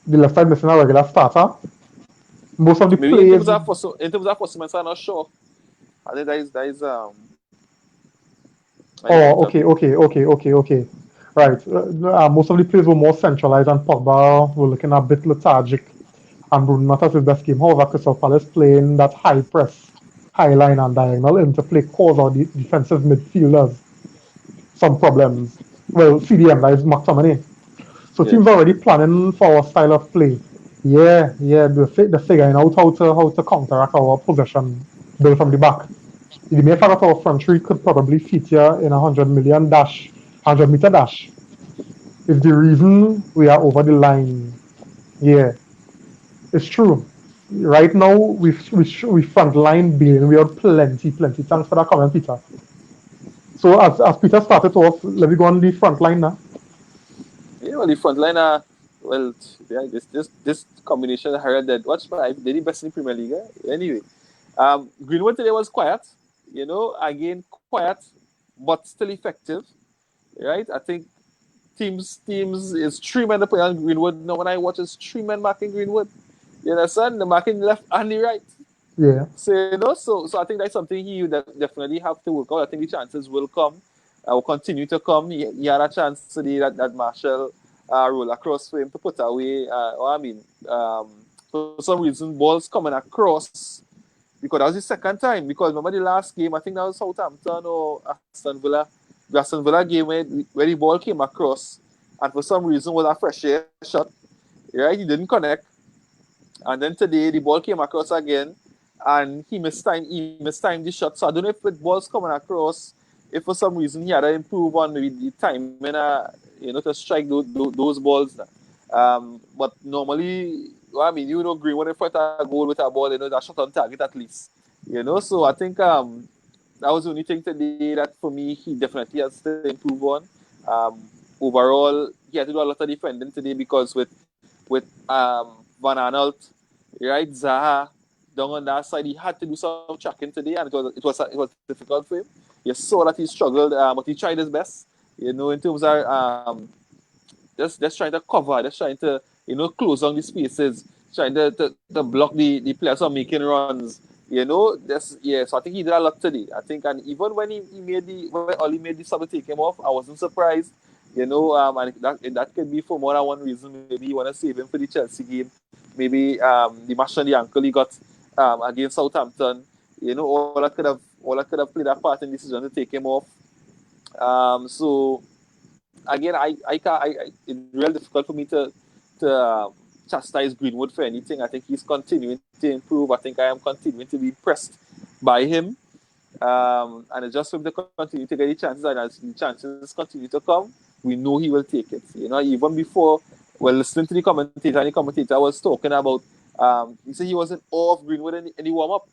the left side missing a regular starter. Most of the Maybe in players. terms of for Sumensa, I'm not sure. I think that is Oh, okay, doubtable. okay, okay, okay, okay. Right. Most of the players were more centralized, and Pogba were looking a bit lethargic. And Bruno not at his best game. However, Crystal Palace playing that high press, high line, and diagonal interplay cause our defensive midfielders some problems. Well, CDM, that is McTominay. So Yeah. teams already planning for our style of play. Yeah, yeah, they're figuring out how to counteract our possession build from the back. The mere fact that our front three could probably feature in 100-meter dash is the reason we are over the line. Yeah, it's true. Right now, we front line bailing. We have plenty, plenty. Thanks for that comment, Peter. So as Peter started off, let me go on the front line now. Yeah, well, the frontliner, well, yeah, this combination I heard that watch five, they did best in the Premier League. Anyway, Greenwood today was quiet, again quiet, but still effective, right? I think teams is 3 men to play on Greenwood. Now when I watch, it's 3 men marking Greenwood. You understand? The marking left and the right. Yeah, So so I think that's something he would definitely have to work out. I think the chances will come, will continue to come. He had a chance today that Martial roll across for him to put away. For some reason, balls coming across because that was the second time. Because remember the last game, I think that was Southampton or Aston Villa, the Aston Villa game where the ball came across, and for some reason was a fresh air shot. Right, he didn't connect, and then today the ball came across again. and he mistimed the shot. So I don't know if it was coming across, if for some reason he had to improve on maybe the timing, to strike those balls. But normally, well, I mean, Greenwood in front of a goal with a ball, that shot on target at least. So I think that was the only thing today that for me he definitely has to improve on. Overall, he had to do a lot of defending today because with Van Aanholt, right, Zaha down on that side, he had to do some tracking today, and it was difficult for him. You saw that he struggled, but he tried his best. In terms of just trying to cover, just trying to close on the spaces, trying to block the players from making runs. So I think he did a lot today. I think, and even when when Oli made the sub to take him off, I wasn't surprised. And that could be for more than one reason. Maybe you want to save him for the Chelsea game. Maybe the match on the ankle he got against Southampton. All that could have played a part in the decision to take him off. So again, it's real difficult for me to chastise Greenwood for anything. I think he's continuing to improve. I think I am continuing to be impressed by him. And it's just for him to continue to get the chances, and as the chances continue to come, we know he will take it. Even before, listening to the commentator, and the commentator was talking about, he said he was in awe of Greenwood in the warm-up.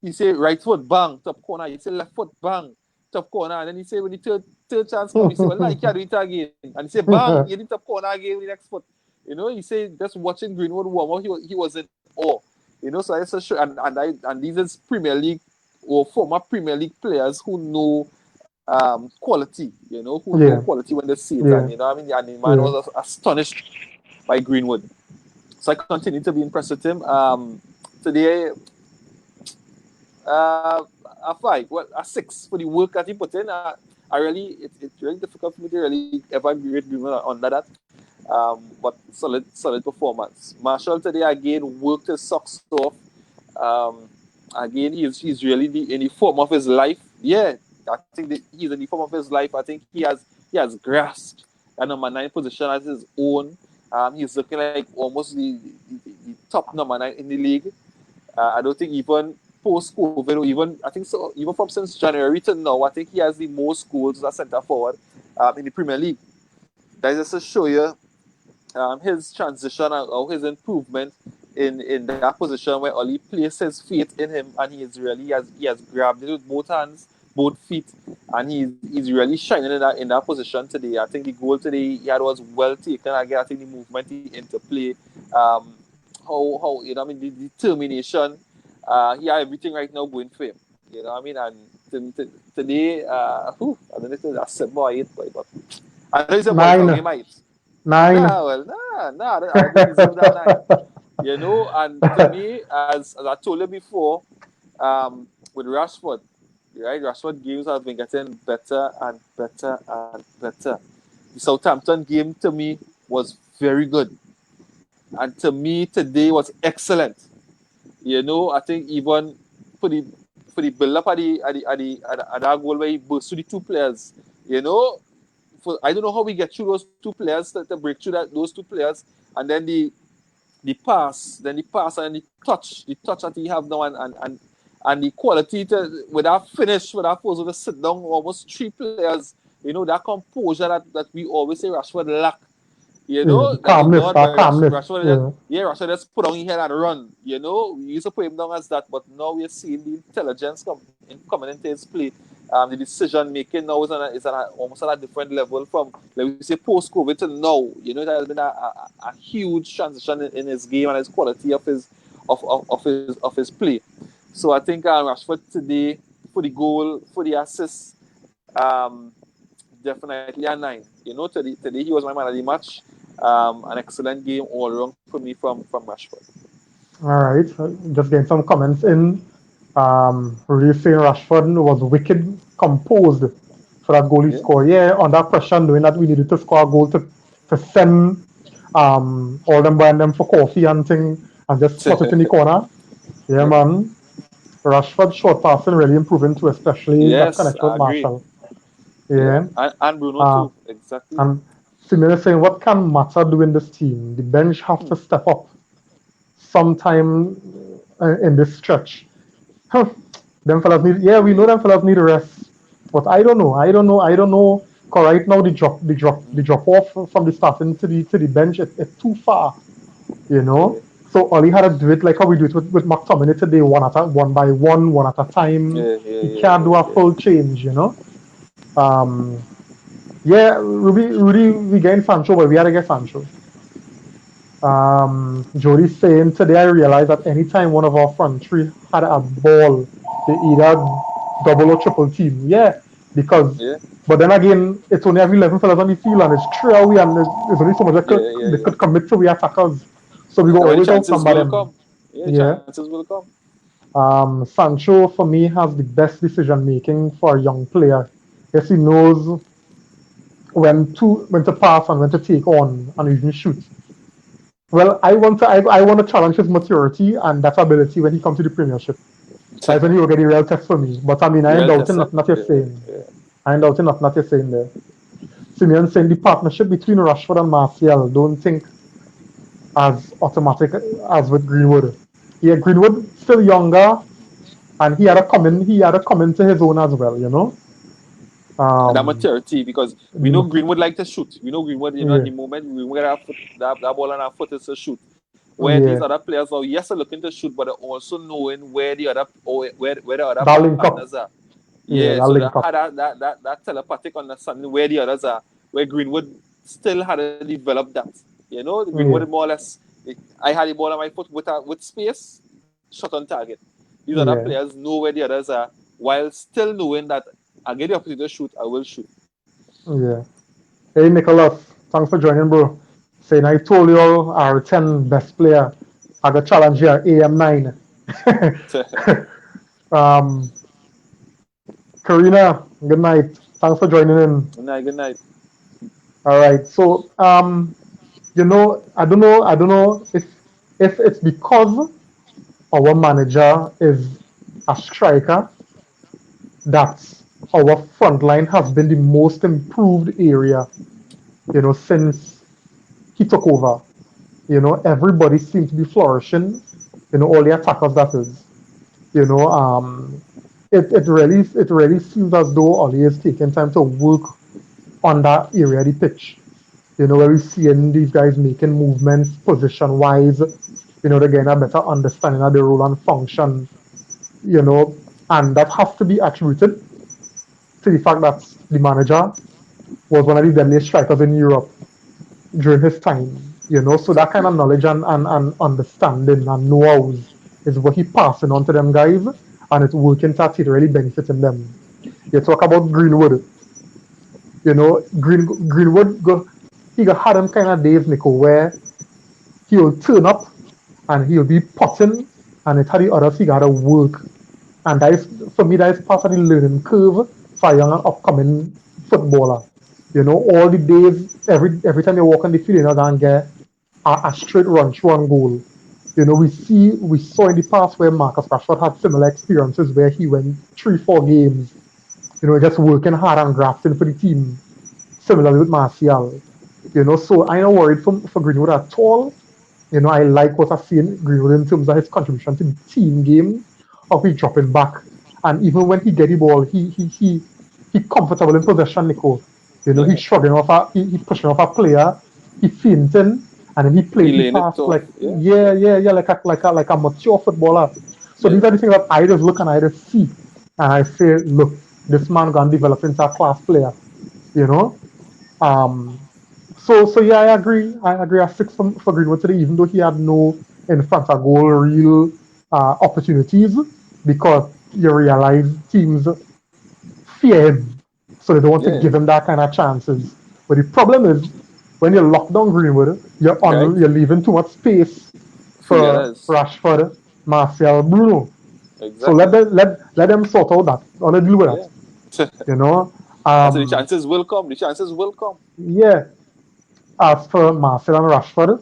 He said right foot, bang, top corner. He said left foot, bang, top corner. And then he said when the third chance comes, he said, well, I can't do it again. And he said, bang, he did top corner again with the next foot. He said just watching Greenwood warm up, he was in awe. So it's a show, and these is Premier League or former Premier League players who know quality, who know quality when they see it. And and the man was astonished by Greenwood. So I continue to be impressed with him. Today, a 5, a 6 for the work that he put in. It's really difficult for me to really ever rate Greenwood under that. But solid performance. Martial today again worked his socks off. Again, he's really in the form of his life. Yeah, I think that he's in the form of his life. I think he has grasped a number 9 position as his own. He's looking like almost the top number 9 in the league. I don't think even post-COVID, or even I think so, even from since January to now, I think he has the most goals as a centre forward in the Premier League. That is just to show you his transition or his improvement in that position where Oli placed his faith in him, and he has grabbed it with both hands, both feet, and he's really shining in that position today. I think the goal today he had was well taken. Again, I think the movement, the interplay, how the determination, he had everything right now going for him. And today, I don't know if that's 7 or 8, but I know he's a boy from game 8. 9. I don't deserve that 9. And to me, as I told you before, with Rashford, right? Rashford games have been getting better and better and better. The Southampton game to me was very good, and to me today was excellent. I think even for the build up at that goal where he burst through the 2 players, I don't know how we get through those 2 players to break through those 2 players, and then the pass, and the touch that he have now, and the quality with that finish, with that force to sit down almost 3 players. That composure that we always say Rashford lack. Calmness, Rashford just put on his head and run. We used to put him down as that, but now we're seeing the intelligence coming into his play. The decision making now is almost at a different level from, like we say, post-COVID to now. There has been a huge transition in his game and his quality of his play. So I think Rashford today, for the goal, for the assist, definitely a 9. Today he was my man of the match. An excellent game all around for me from Rashford. All right, just getting some comments in. Really saying Rashford was wicked composed for that goal he scored. Yeah, under pressure, knowing that we needed to score a goal to send all them buying them for coffee and thing, and just slot it in the corner. Yeah, man. Rashford short passing really improving too, especially that connection with Martial. Yeah. And Bruno too, exactly. And Simeone saying, what can Mata do in this team? The bench have to step up. Sometime in this stretch. Huh. Them fellas need, yeah, we know them fellas need a rest, but I don't know. Cause right now the drop off from the starting to the bench, it's too far, you know. Yeah, So all he had to do it like how we do it with McTominay today, one by one at a time. yeah, yeah, He yeah, can't do yeah, a yeah. full change, you know. Um, yeah, Rudy, we gained Sancho, but we had to get Sancho. Jody's saying today I realized that anytime one of our front three had a ball, they either double or triple team. Yeah, because Yeah, but then again, it's only every 11 fellas on the field and it's three away and there's only so much yeah, yeah, they yeah. could commit to we attackers. So we Yeah, go the always chances outnumber will them. come. Yeah, the Yeah. chances will come. Sancho for me has the best decision making for a young player. Yes, he knows when to pass and when to take on and even shoot. Well, I want to challenge his maturity and that ability when he comes to the Premiership. That's when he will get the real test for me. But I mean, I ain't Real doubting tested. not you're Yeah, saying. yeah. I ain't doubting not you're saying there. Simeon saying the partnership between Rashford and Martial don't think as automatic as with Greenwood. Yeah, Greenwood still younger and he had a come into his own as well, you know. And that Um, maturity because we know Greenwood like to shoot. We know Greenwood, at yeah, the moment we get our foot, that ball on our foot is to shoot. Where these yeah, other players are, yes, are looking to shoot, but they're also knowing where the other or where the other that link up. partners are. Yeah, Yeah, that so they link had up. that telepathic understanding where the others are, where Greenwood still had to develop that. Greenwood Yeah, more or less, I had the ball on my foot with space, shot on target. These other yeah, players know where the others are, while still knowing that I get the opportunity to shoot, I will shoot. yeah. Hey Nicholas, thanks for joining, bro. Saying I told you all our 10 best player. I got challenge here, AM9. um, Karina, good night. Thanks for joining in. Good night, good night. All right. So, I don't know if it's because our manager is a striker that our front line has been the most improved area, since he took over. Everybody seems to be flourishing. All the attackers that is. You know, it really seems as though Oli is taking time to work on that area of the pitch. Where we're seeing these guys making movements position wise, they're getting a better understanding of the role and function, and that has to be attributed to the fact that the manager was one of the deadliest strikers in Europe during his time, so that kind Exactly. of knowledge and understanding and know-hows is what he passing on to them guys, and it's working to actually really benefiting them. You talk about Greenwood, Greenwood he got had them kind of days, Nico, where he'll turn up and he'll be potting, and it's how the others he gotta work, and that is for me that is part of the learning curve for a young and upcoming footballer. All the days, every time you walk on the field, you're gonna get a straight run through on goal. We saw in the past where Marcus Rashford had similar experiences where he went 3, 4 games, just working hard and grafting for the team. Similarly with Martial, so I'm not worried for Greenwood at all. I like what I've seen Greenwood in terms of his contribution to the team game, of he dropping back, and even when he get the ball, he comfortable in possession, Nico. He's Yeah. shrugging off he pushing off a player, he fainting, and then he He plays the laying it pass off. like Yeah. yeah, like a mature footballer. So Yeah. these are the things that I just look and I just see, and I say, look, this man gonna develop into a class player, you know. Um, so yeah, I agree. I agree. A six for Greenwood today, even though he had no in front of goal real opportunities, because you realize teams fear him, so they don't want to Yeah. give him that kind of chances. But the problem is when you lock down Greenwood, Right? you're leaving too much space For the for others. Rashford, Martial, Bruno. So Exactly. let them sort out that. Or let deal with that. Yeah. You know. And so the Um, chances will come. The chances will come. yeah. As for Marcel and Rashford,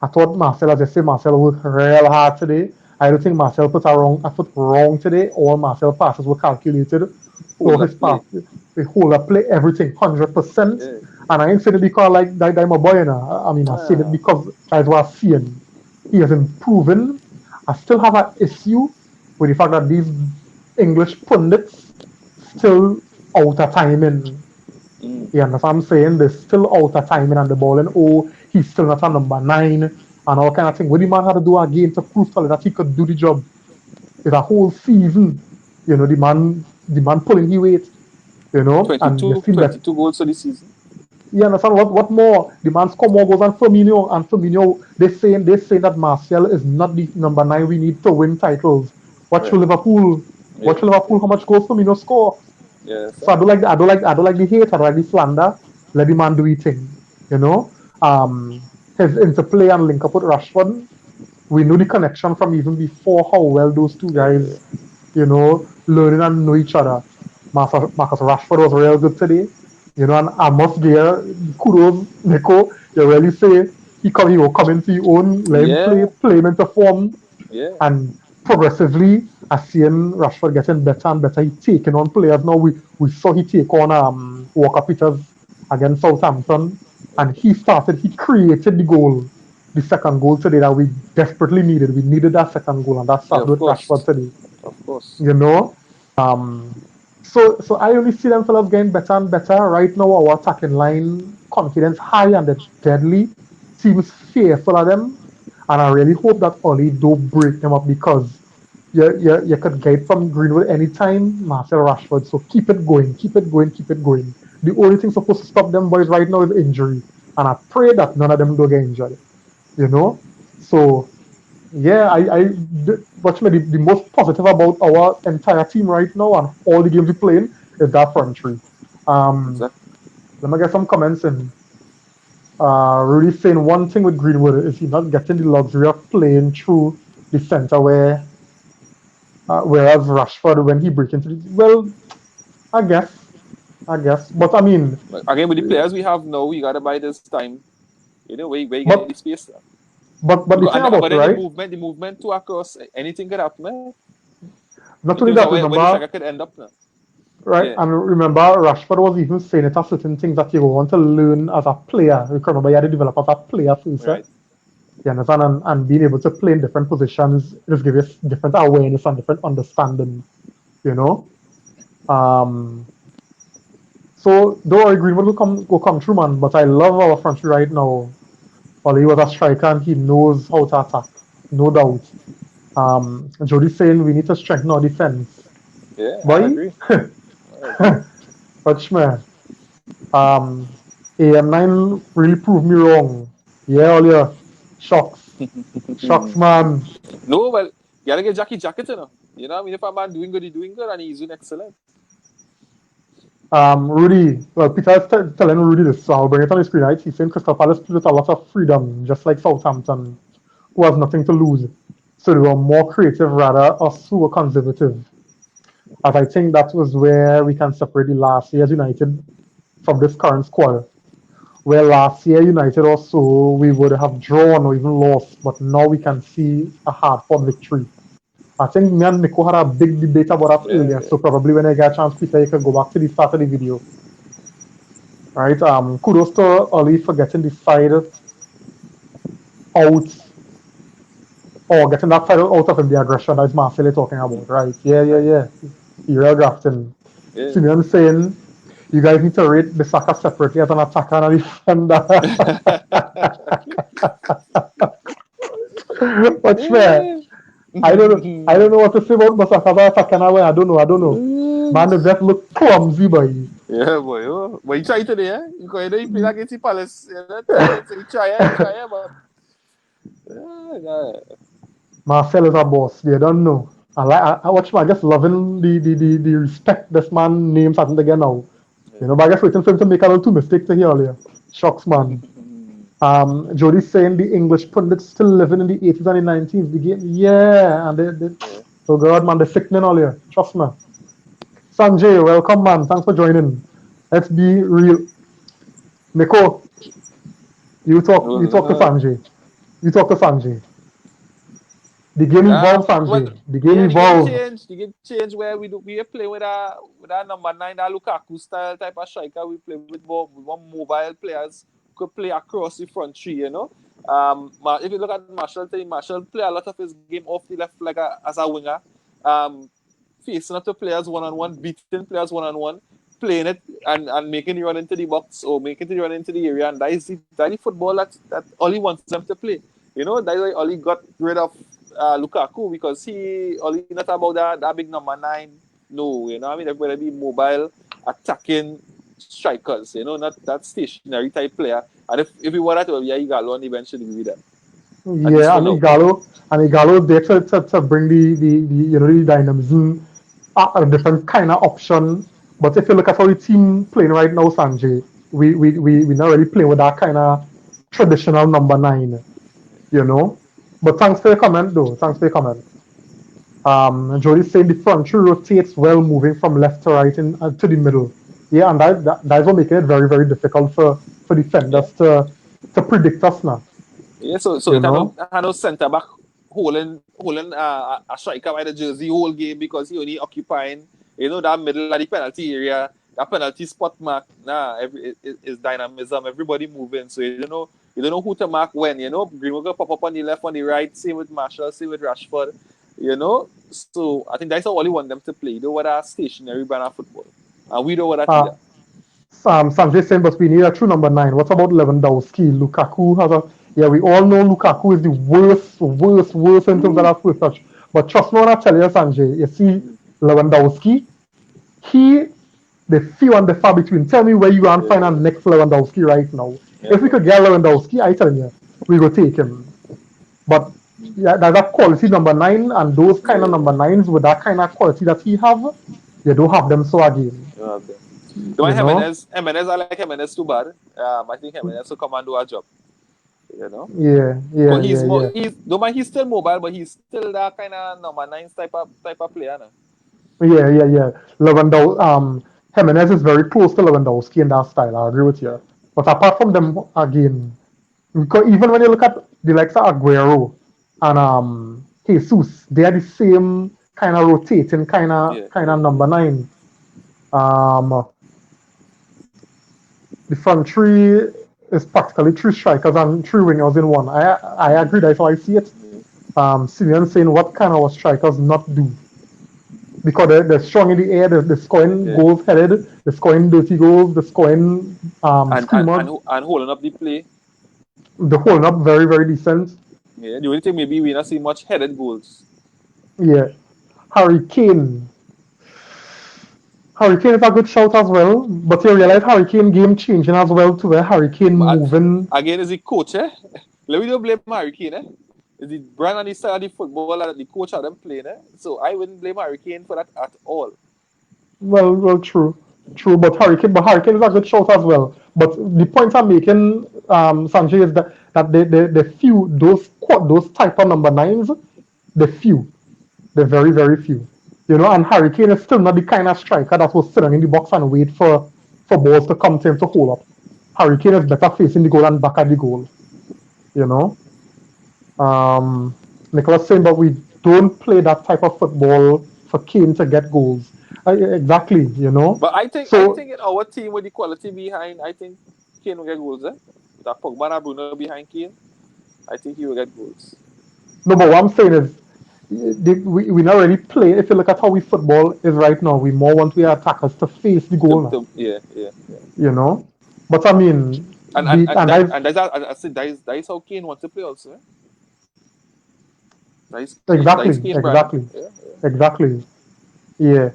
I thought Marcel, as I say, Marcel worked real hard today. I don't think Marcel put a foot wrong today. All Marcel passes were calculated. All Hold his up play. passes, the whole of play, everything, 100%. Yeah. And I ain't saying it because like that I'm a boy, I mean, I said it Ah. because that's what I'm seeing. He is improving, I still have an issue with the fact that these English pundits still out of timing. You understand what I'm saying? They're still out of timing on the ball, and oh, he's still not a number 9 and all kind of thing. What the man had to do again to prove to us that he could do the job? It's a whole season, the man pulling his weight, and you 22, see that. 22 goals for the season. You understand what more? The man score more goals than Firmino, and Firmino, they saying that Martial is not the number 9 we need to win titles. Watch Right. Liverpool. Watch Yeah. Liverpool. How much goals Firmino score? Yes, So I sir. don't like the hate. I don't like the slander. Let the man do his thing. You know, his interplay and link up with Rashford. We know the connection from even before how well those two Yeah. guys, learning and know each other. Marcus Rashford was real good today. And I must give kudos, Nico. You really say he will come into your own, let him Yeah. play him into form, Yeah. and progressively, I seeing Rashford getting better and better. He taking on players now. We saw he take on Walker Peters against Southampton, and he created the goal, the second goal today that we desperately needed. We needed that second goal, and that Yeah, started of with Rashford course. today. Of course. You know, um, so I only see them fellas getting better and better. Right now, our attacking line confidence high and it's deadly. Seems fearful of them, and I really hope that Ollie don't break them up because you could get from Greenwood anytime, Marcel Rashford. So keep it going, keep it going, keep it going. The only thing supposed to stop them boys right now is injury, and I pray that none of them do get injured. You know, so yeah, watch me. The most positive about our entire team right now and all the games we playing is that front three. Um, Exactly. let me get some comments in. Rudy saying one thing with Greenwood is he's not getting the luxury of playing through the center whereas Rashford when he breaks into the I guess, but I mean, But again, with the players we have now, you gotta buy this time. Where you getting the but space? but the Because thing but about it, then the right? movement, to across anything could happen, man. Not In only terms of that, where the remember, striker could end up now. right? Yeah. And remember, Rashford was even saying it are certain things that you want to learn as a player. You remember, you had to develop as a player first. Right. You understand? And being able to play in different positions just give you different awareness and different understanding. You know. Um. So though Greenwood will come through, man. But I love our front three right now. Oli was a striker and he knows how to attack, no doubt. Jody's saying we need to strengthen our defense. Yeah, I Boy, agree. I agree. watch me. Um, AM9 really proved me wrong. Yeah, earlier. Shocks. Shocks, man. No, well, you gotta get Jackie Jacket, you know. You know, I mean, if a man doing good, he's doing good, and he's doing excellent. Rudy, well, Peter is telling Rudy this, so I'll bring it on the screen, right? He's saying Crystal Palace played with a lot of freedom, just like Southampton, who has nothing to lose. So they were more creative rather, us who were conservative. As I think that was where we can separate the last year's United from this current squad. Where last year United also we would have drawn or even lost, but now we can see a hard-fought victory. I think me and Nico had a big debate about that Yeah, earlier, yeah. so probably when I get a chance, Peter, you can go back to the start of the video. Right? Kudos to Ali for getting the side out or getting that side out of him, the aggression that Marcelo talking about, right? Yeah, yeah, Right. yeah. The real grafting. Yeah. Simeon saying you guys need to rate Bissaka separately as an attacker and a defender. Watch me. I don't know what to say about Bissaka as an attacker now. I don't know. Man, the just look clumsy, boy. Yeah, boy. Oh. But he tried today, eh? Because you know he played against the Palace. You know, so he try, but yeah. Marcel is a boss. They don't know. I watch him. I just loving the respect this man names starting to get now. But I guess waiting for him to make a little two mistakes to hear earlier. Shocks, man. Jody's saying the English pundits still living in the 80s and the 90s. The game, yeah, and they Yeah. oh god, man, they're sickening all here. Trust me. Sanjay, welcome, man. Thanks for joining. Let's be real. Nico, you talk to Sanjay. You talk to Sanjay. The game evolved, Well, Sanjay. The game yeah, the game evolved. changed. The game changed where we play with a number 9, that Lukaku style type of striker. We play with more mobile players who could play across the front three, you know. If you look at Martial today, Martial play a lot of his game off the left like as a winger, facing up to players one on one, beating players one on one, playing it and making you run into the box or making you run into the area, and that is the football that Oli wants them to play. That's why Oli got rid of Lukaku because Oli not about that big number nine. No, everybody be mobile, attacking strikers. Not that stationary type player. And if we were that, well, yeah, Igalo eventually will be there. At least Yeah, for and now. Igalo there to bring the dynamism, a different kind of option. But if you look at how the team playing right now, Sanjay, we not really playing with that kind of traditional number nine, you know. But thanks for your comment, though. Thanks for your comment. Jody's saying the front three rotates well, moving from left to right and to the middle. Yeah, and that's what making it very, very difficult for Yeah. defenders to predict us now. Yeah, so You it know, had no centre back holding a striker by the jersey whole game because he only occupying that middle of the penalty area, that penalty spot mark. Is dynamism. Everybody moving, so you don't know who to mark when. Greenwood pop up on the left, on the right. Same with Marshall, same with Rashford. So I think that's how Oli want them to play. You know what a stationary brand of football, and we don't want that uh, either. Sanjay saying, but we need a true number nine. What about Lewandowski? Lukaku has a. Yeah, we all know Lukaku is the worst in terms of that first touch. But trust me when I tell you, Sanjay, you see Lewandowski, he the few and the far between. Tell me where you are and find a Yeah, next Lewandowski right now. yeah, If we could get Lewandowski, I tell you, we go take him. But yeah, that quality number nine and those kind of number yeah. nines with that kind of quality that he have, you don't have them so again. Okay. The one You know? Jimenez, I like Jimenez too bad. I think Jimenez will come and do a job. You know, Yeah, because yeah, yeah, yeah. he's still mobile, but he's still that kind of number nine type of player. No? Yeah, yeah, yeah. Jimenez is very close to Lewandowski in that style. I agree with you. But apart from them, again, because even when you look at the likes of Aguero and Jesus, they are the same kind of rotating Yeah, kind yeah, of number nine. Um, the front three is practically three strikers and three wingers in one. I agree. That's how I see it. Simeon saying what kind of strikers not do because they're strong in the air, they're scoring yeah. goals headed, they're scoring dirty goals, they're scoring And and screamers, and, and holding up the play. they're holding up very, very decent. Yeah, the only thing maybe we not see much headed goals. Yeah. Harry Kane. Harry Kane is a good shout as well, but you realize Yeah. Harry Kane game changing as well to where Harry Kane But moving. again, is the coach, eh? Let me don't blame Harry Kane, eh? It's the brand and the style of the football that the coach of them playing, eh? So I wouldn't blame Harry Kane for that at all. Well, true. True, but Harry Kane is a good shout as well. But the point I'm making, Sanjay, is that the few, those type of number nines, the few. They're very, very few. And Harry Kane is still not the kind of striker that will sit down in the box and wait for balls to come to him to hold up. Harry Kane is better facing the goal and back at the goal. You know? Nicholas saying, but we don't play that type of football for Kane to get goals. Exactly. But I So, think in our team with the quality behind, I think Kane will get goals, eh? With that Pogba and Bruno behind Kane, I think he will get goals. no, but what I'm saying is, we not really play. If you look at how we football is right now, we more want we attackers to face the goal now. Yeah, yeah, yeah. You know? But I mean, And and and and that that's and that's I said that is how Kane wants to play also. Eh? That is exactly, Kane brand. exactly, Yeah. exactly. Yeah.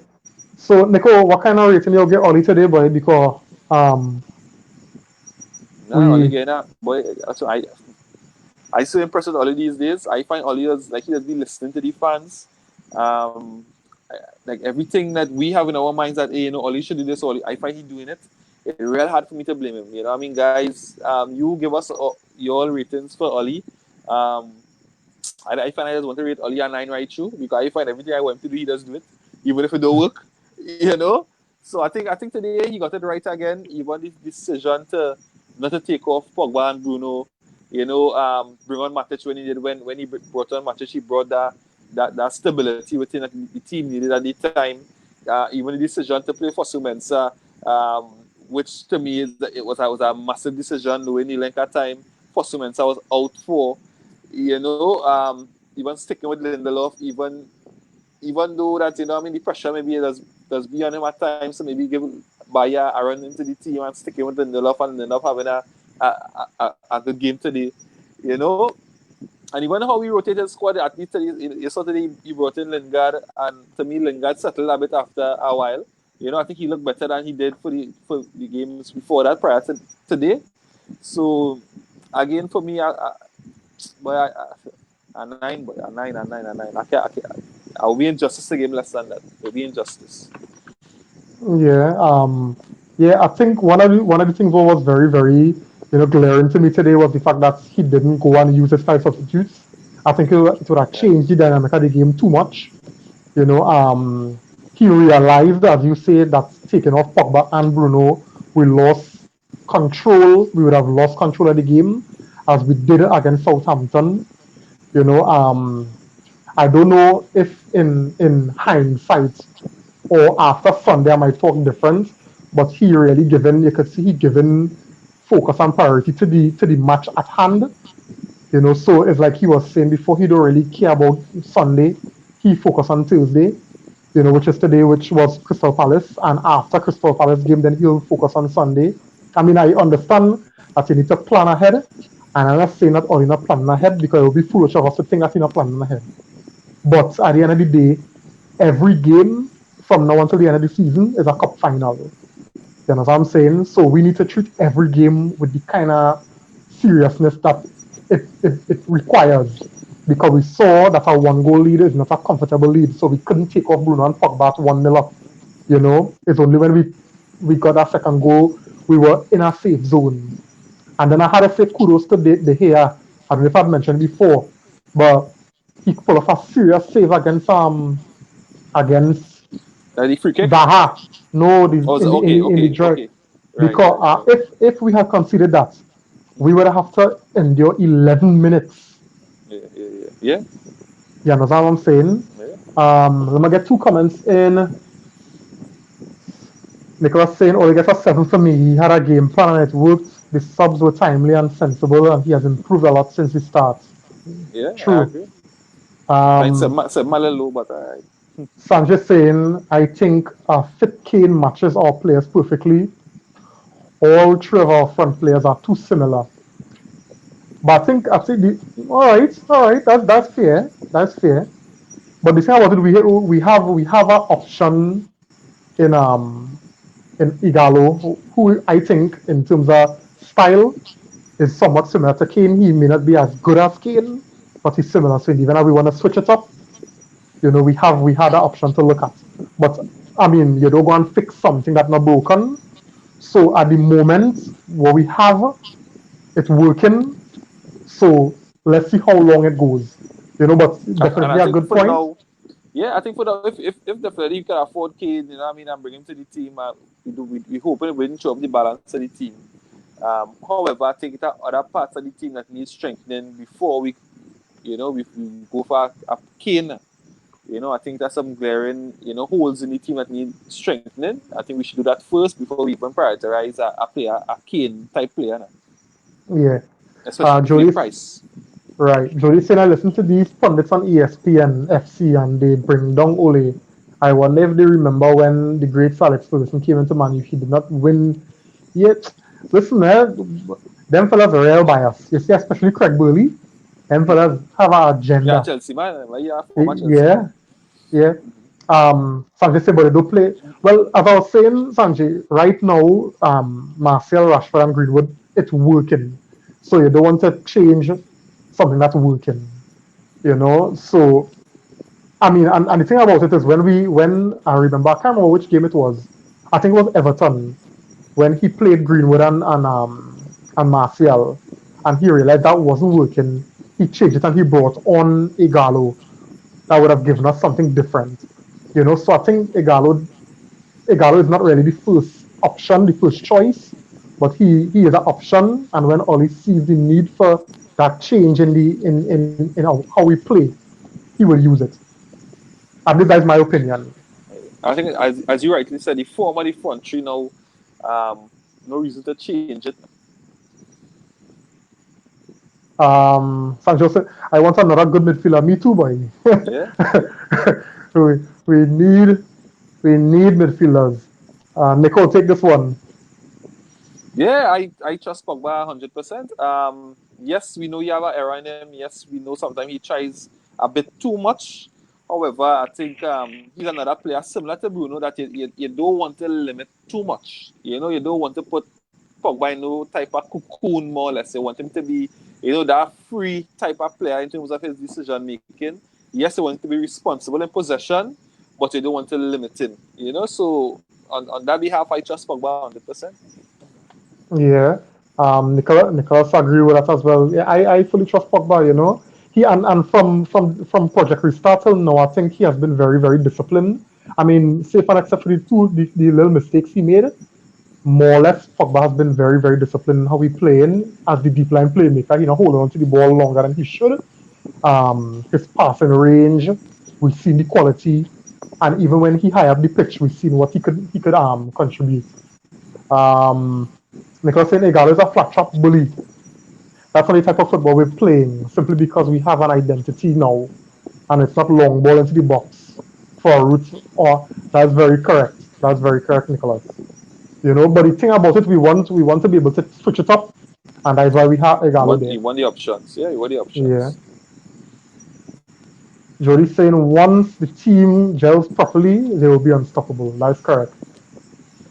So, Nico, what kind of rating you'll get Ollie today, boy? Because Nah, Oli we again, boy. So I so impressed with Oli these days. I find Oli is like he does be listening to the fans. Um, like everything that we have in our minds that hey, Oli should do this. Oli, I find he doing it. It's real hard for me to blame him. You know what I mean, guys? You give us your ratings for Oli. Um, I find I just want to rate Oli a 9 right through because I find everything I want him to do, he does do it, even if it don't work. You know. So I think today he got it right again. Even this decision to not to take off Pogba and Bruno. Bring on Matic when he did when he brought on Matic, he brought that stability within the team needed at the time. Even the decision to play for Sumensa, which to me it was a massive decision when he length at time. Fosu-Mensah was out for. Even sticking with Lindelof, even though that the pressure maybe does be on him at times, so maybe give Baya a run into the team and sticking with Lindelof and Lindelof having a good game today, you know. And even how we rotated the squad, at least yesterday he brought in Lingard, and to me Lingard settled a bit after a while. I think he looked better than he did for the games before that, prior to today. So again, for me, boy, a nine, boy, a nine. I'll be injustice to game less than that. It'll be injustice. Yeah, yeah. I think one of the things that was very, very, glaring to me today was the fact that he didn't go and use his five substitutes. I think it would have Yeah. changed the dynamic of the game too much. He realized, as you say, that taking off Pogba and Bruno, we lost control. We would have lost control of the game as we did against Southampton. You know, I don't know if in hindsight or after Sunday I might talk different, but he really you could see he given focus and priority to the match at hand. So it's like he was saying before, he don't really care about Sunday. He focused on Tuesday, which is today, which was Crystal Palace, and after Crystal Palace game, then he'll focus on Sunday. I mean, I understand that you need to plan ahead, and I'm not saying that all you're not planning ahead, because it would be foolish of us to think that you're not planning ahead. But at the end of the day, every game from now until the end of the season is a cup final. You know what I'm saying? So we need to treat every game with the kind of seriousness that it requires. Because we saw that our one-goal lead is not a comfortable lead, so we couldn't take off Bruno and Pogba at 1-0 up. It's only when we got that second goal, we were in a safe zone. And then I had to say kudos to De Gea. I don't know if I've mentioned before, but he pulled off a serious save against The free kick? Daha. No, Oh, in the draw. okay. Because Right. if we had considered that, we would have to endure 11 minutes. Yeah. You understand what I'm saying? Yeah. Let me get two comments in. Nicholas saying, oh, he gets a 7 for me. He had a game plan and it worked. The subs were timely and sensible, and he has improved a lot since the start. Yeah, I True. agree. It's Um, a mile low, but alright. Sanchez saying, I think a fit Kane matches our players perfectly. All three of our front players are too similar. But I think all right, that's fair. That's fair. But the thing about it, we have an option in Igalo, who I think in terms of style is somewhat similar to Kane. He may not be as good as Kane, but he's similar. So even if we want to switch it up, we had an option to look at. But I mean, you don't go and fix something that's not broken. So at the moment, what we have, it's working. So let's see how long it goes. But And I definitely a think good for point. now, yeah, I think for now, if definitely you can afford Kane, and bring him to the team, we hoping we didn't show up the balance of the team. However, I think there are other parts of the team that need strengthening before we go for a Kane. I think there's some glaring, holes in the team that need strengthening. I think we should do that first before we even prioritize a player, a Kane type player, Yeah. especially for the Jody's price. right. Jody's saying I listen to these pundits on ESPN, FC, and they bring down Ole. I wonder if they remember when the great Alex Ferguson came into Man U, he did not win yet. Listen, them fellas are real bias. You see, especially Craig Burley. Them fellas have an Yeah, agenda. Chelsea man, former Chelsea man. Yeah, yeah. Sanjay said, but they don't play. Well, as I was saying, Sanjay, right now, Martial, Rashford, and Greenwood, it's working. So you don't want to change something that's working. So, I mean, and the thing about it is when I remember, I can't remember which game it was. I think it was Everton when he played Greenwood and Martial, and he realized that wasn't working. He changed it and he brought on Igalo that would have given us something different. So I think Igalo is not really the first option, the first choice, but he is an option. And when Oli sees the need for that change in how we play, he will use it. And this is my opinion. I think, as you rightly said, the form of the front three now, no reason to change it. Sancho said, "I want another good midfielder." Me too, boy. Yeah. we need midfielders. Nico, take this one. Yeah, I trust Pogba 100%. Yes, we know he have an error in him. Yes, we know sometimes he tries a bit too much. However, I think he's another player similar to Bruno that you don't want to limit too much. You don't want to put Pogba in no type of cocoon more or less. You want him to be, that free type of player in terms of his decision making. Yes, you want him to be responsible in possession, but you don't want to limit him. So on that behalf, I trust Pogba 100%. Yeah. Nicholas agree with that as well. Yeah, I fully trust Pogba, He and from Project Restart till now, I think he has been very, very disciplined. I mean, say for except for the little mistakes he made, more or less Pogba has been very, very disciplined in how he playing as the deep line playmaker, holding on to the ball longer than he should. His passing range, we've seen the quality, and even when he high up the pitch, we've seen what he could contribute. Um, Nicholas saying Igalo is a flat trap bully. That's not the type of football we're playing, simply because we have an identity now, and it's not long ball into the box for a route. Or that's very correct. That's very correct, Nicholas. But the thing about it, we want to be able to switch it up, and that's why we have You Igalo want there. you want the options. Yeah, you want the Yeah. options. Jody's saying once the team gels properly, they will be unstoppable. That's correct.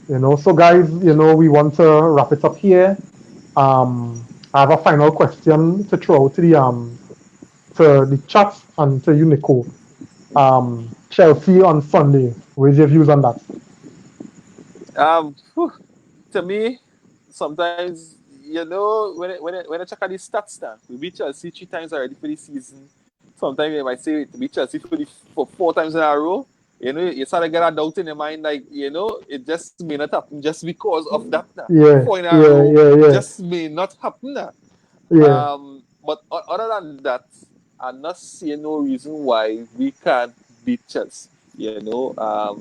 So guys, we want to wrap it up here. I have a final question to throw to the chat and to you, Nico. Chelsea on Sunday. Where's your views on that? To me, sometimes when I check out the stats now, we beat Chelsea 3 times already for the season. Sometimes you might say to beat Chelsea for 4 times in a row. You start to get a doubt in your mind, like it just may not happen just because of that. Now, Yeah, 4 in a row yeah, yeah, yeah, just may not happen. Now. yeah. But other than that, I'm not seeing no reason why we can't beat Chelsea. I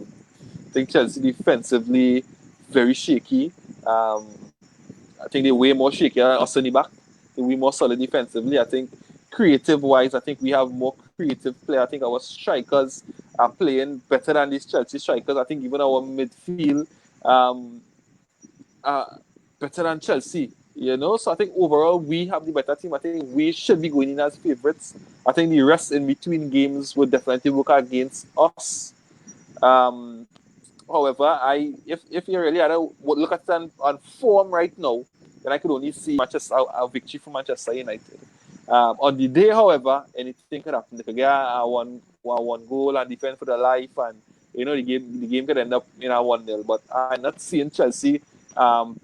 think Chelsea defensively very shaky. I think they're way more shaky than us in the back. They're way more solid defensively. I think creative wise, I think we have more creative play. I think our strikers are playing better than these Chelsea strikers. I think even our midfield um, are better than Chelsea. So I think overall we have the better team. I think we should be going in as favourites. I think the rest in between games would definitely work against us. Um, However, if you really had to look at it on form right now, then I could only see Manchester a victory for Manchester United. On the day, however, anything could happen. They could get a one goal and defend for their life, and the game could end up in a 1-0. But I'm not seeing Chelsea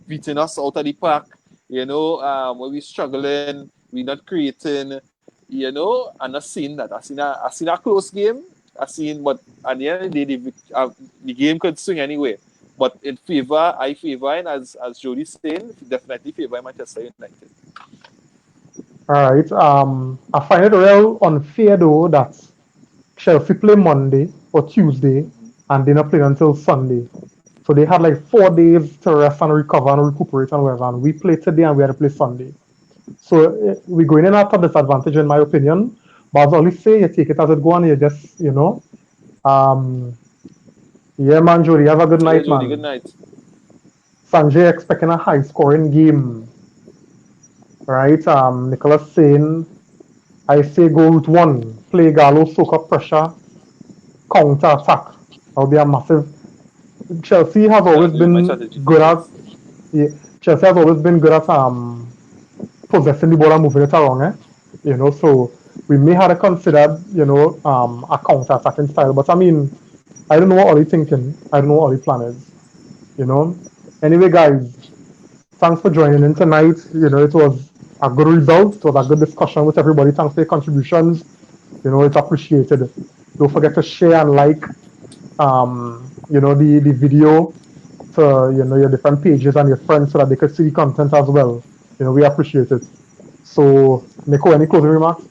beating us out of the park. When we're struggling, we're not creating. I'm not seeing that. I seen a close game. But at the end of the day, the game could swing anyway. But I favor, and as Jody's saying, definitely favor Manchester United. All right. I find it real unfair though that Chelsea play Monday or Tuesday and they're not playing until Sunday. So they had like 4 days to rest and recover and recuperate and whatever. And we play today and we had to play Sunday. So we're going in at a disadvantage in my opinion. But as I always say, you take it as it go and you just, Um, yeah, man, Jody, have a good Yeah, night, Jody, good man. night. Sanjay expecting a high scoring game, right? Nicholas saying, I say go route one, play Gallo, soak up pressure, counter attack. That'll be a massive. Chelsea has I always agree with my been strategy for good sure. at. Yeah, Chelsea has always been good at possessing the ball and moving it around. So we may have to consider a counter attacking style. But I mean, I don't know what Ollie thinking. I don't know what Ollie plan is. You know. Anyway, guys, thanks for joining in tonight. It was a good result. It was a good discussion with everybody. Thanks for your contributions. It's appreciated. Don't forget to share and like the video to your different pages and your friends so that they could see the content as well. We appreciate it. So, Nico, any closing remarks?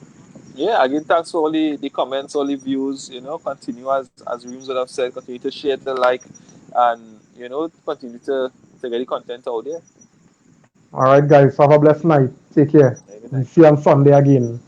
Yeah, again, thanks for all the comments, all the views. Continue as Reams would have said, continue to share, to like, and continue to get the content out there. All right, guys. Have a blessed night. Take care. Good and see on Sunday again.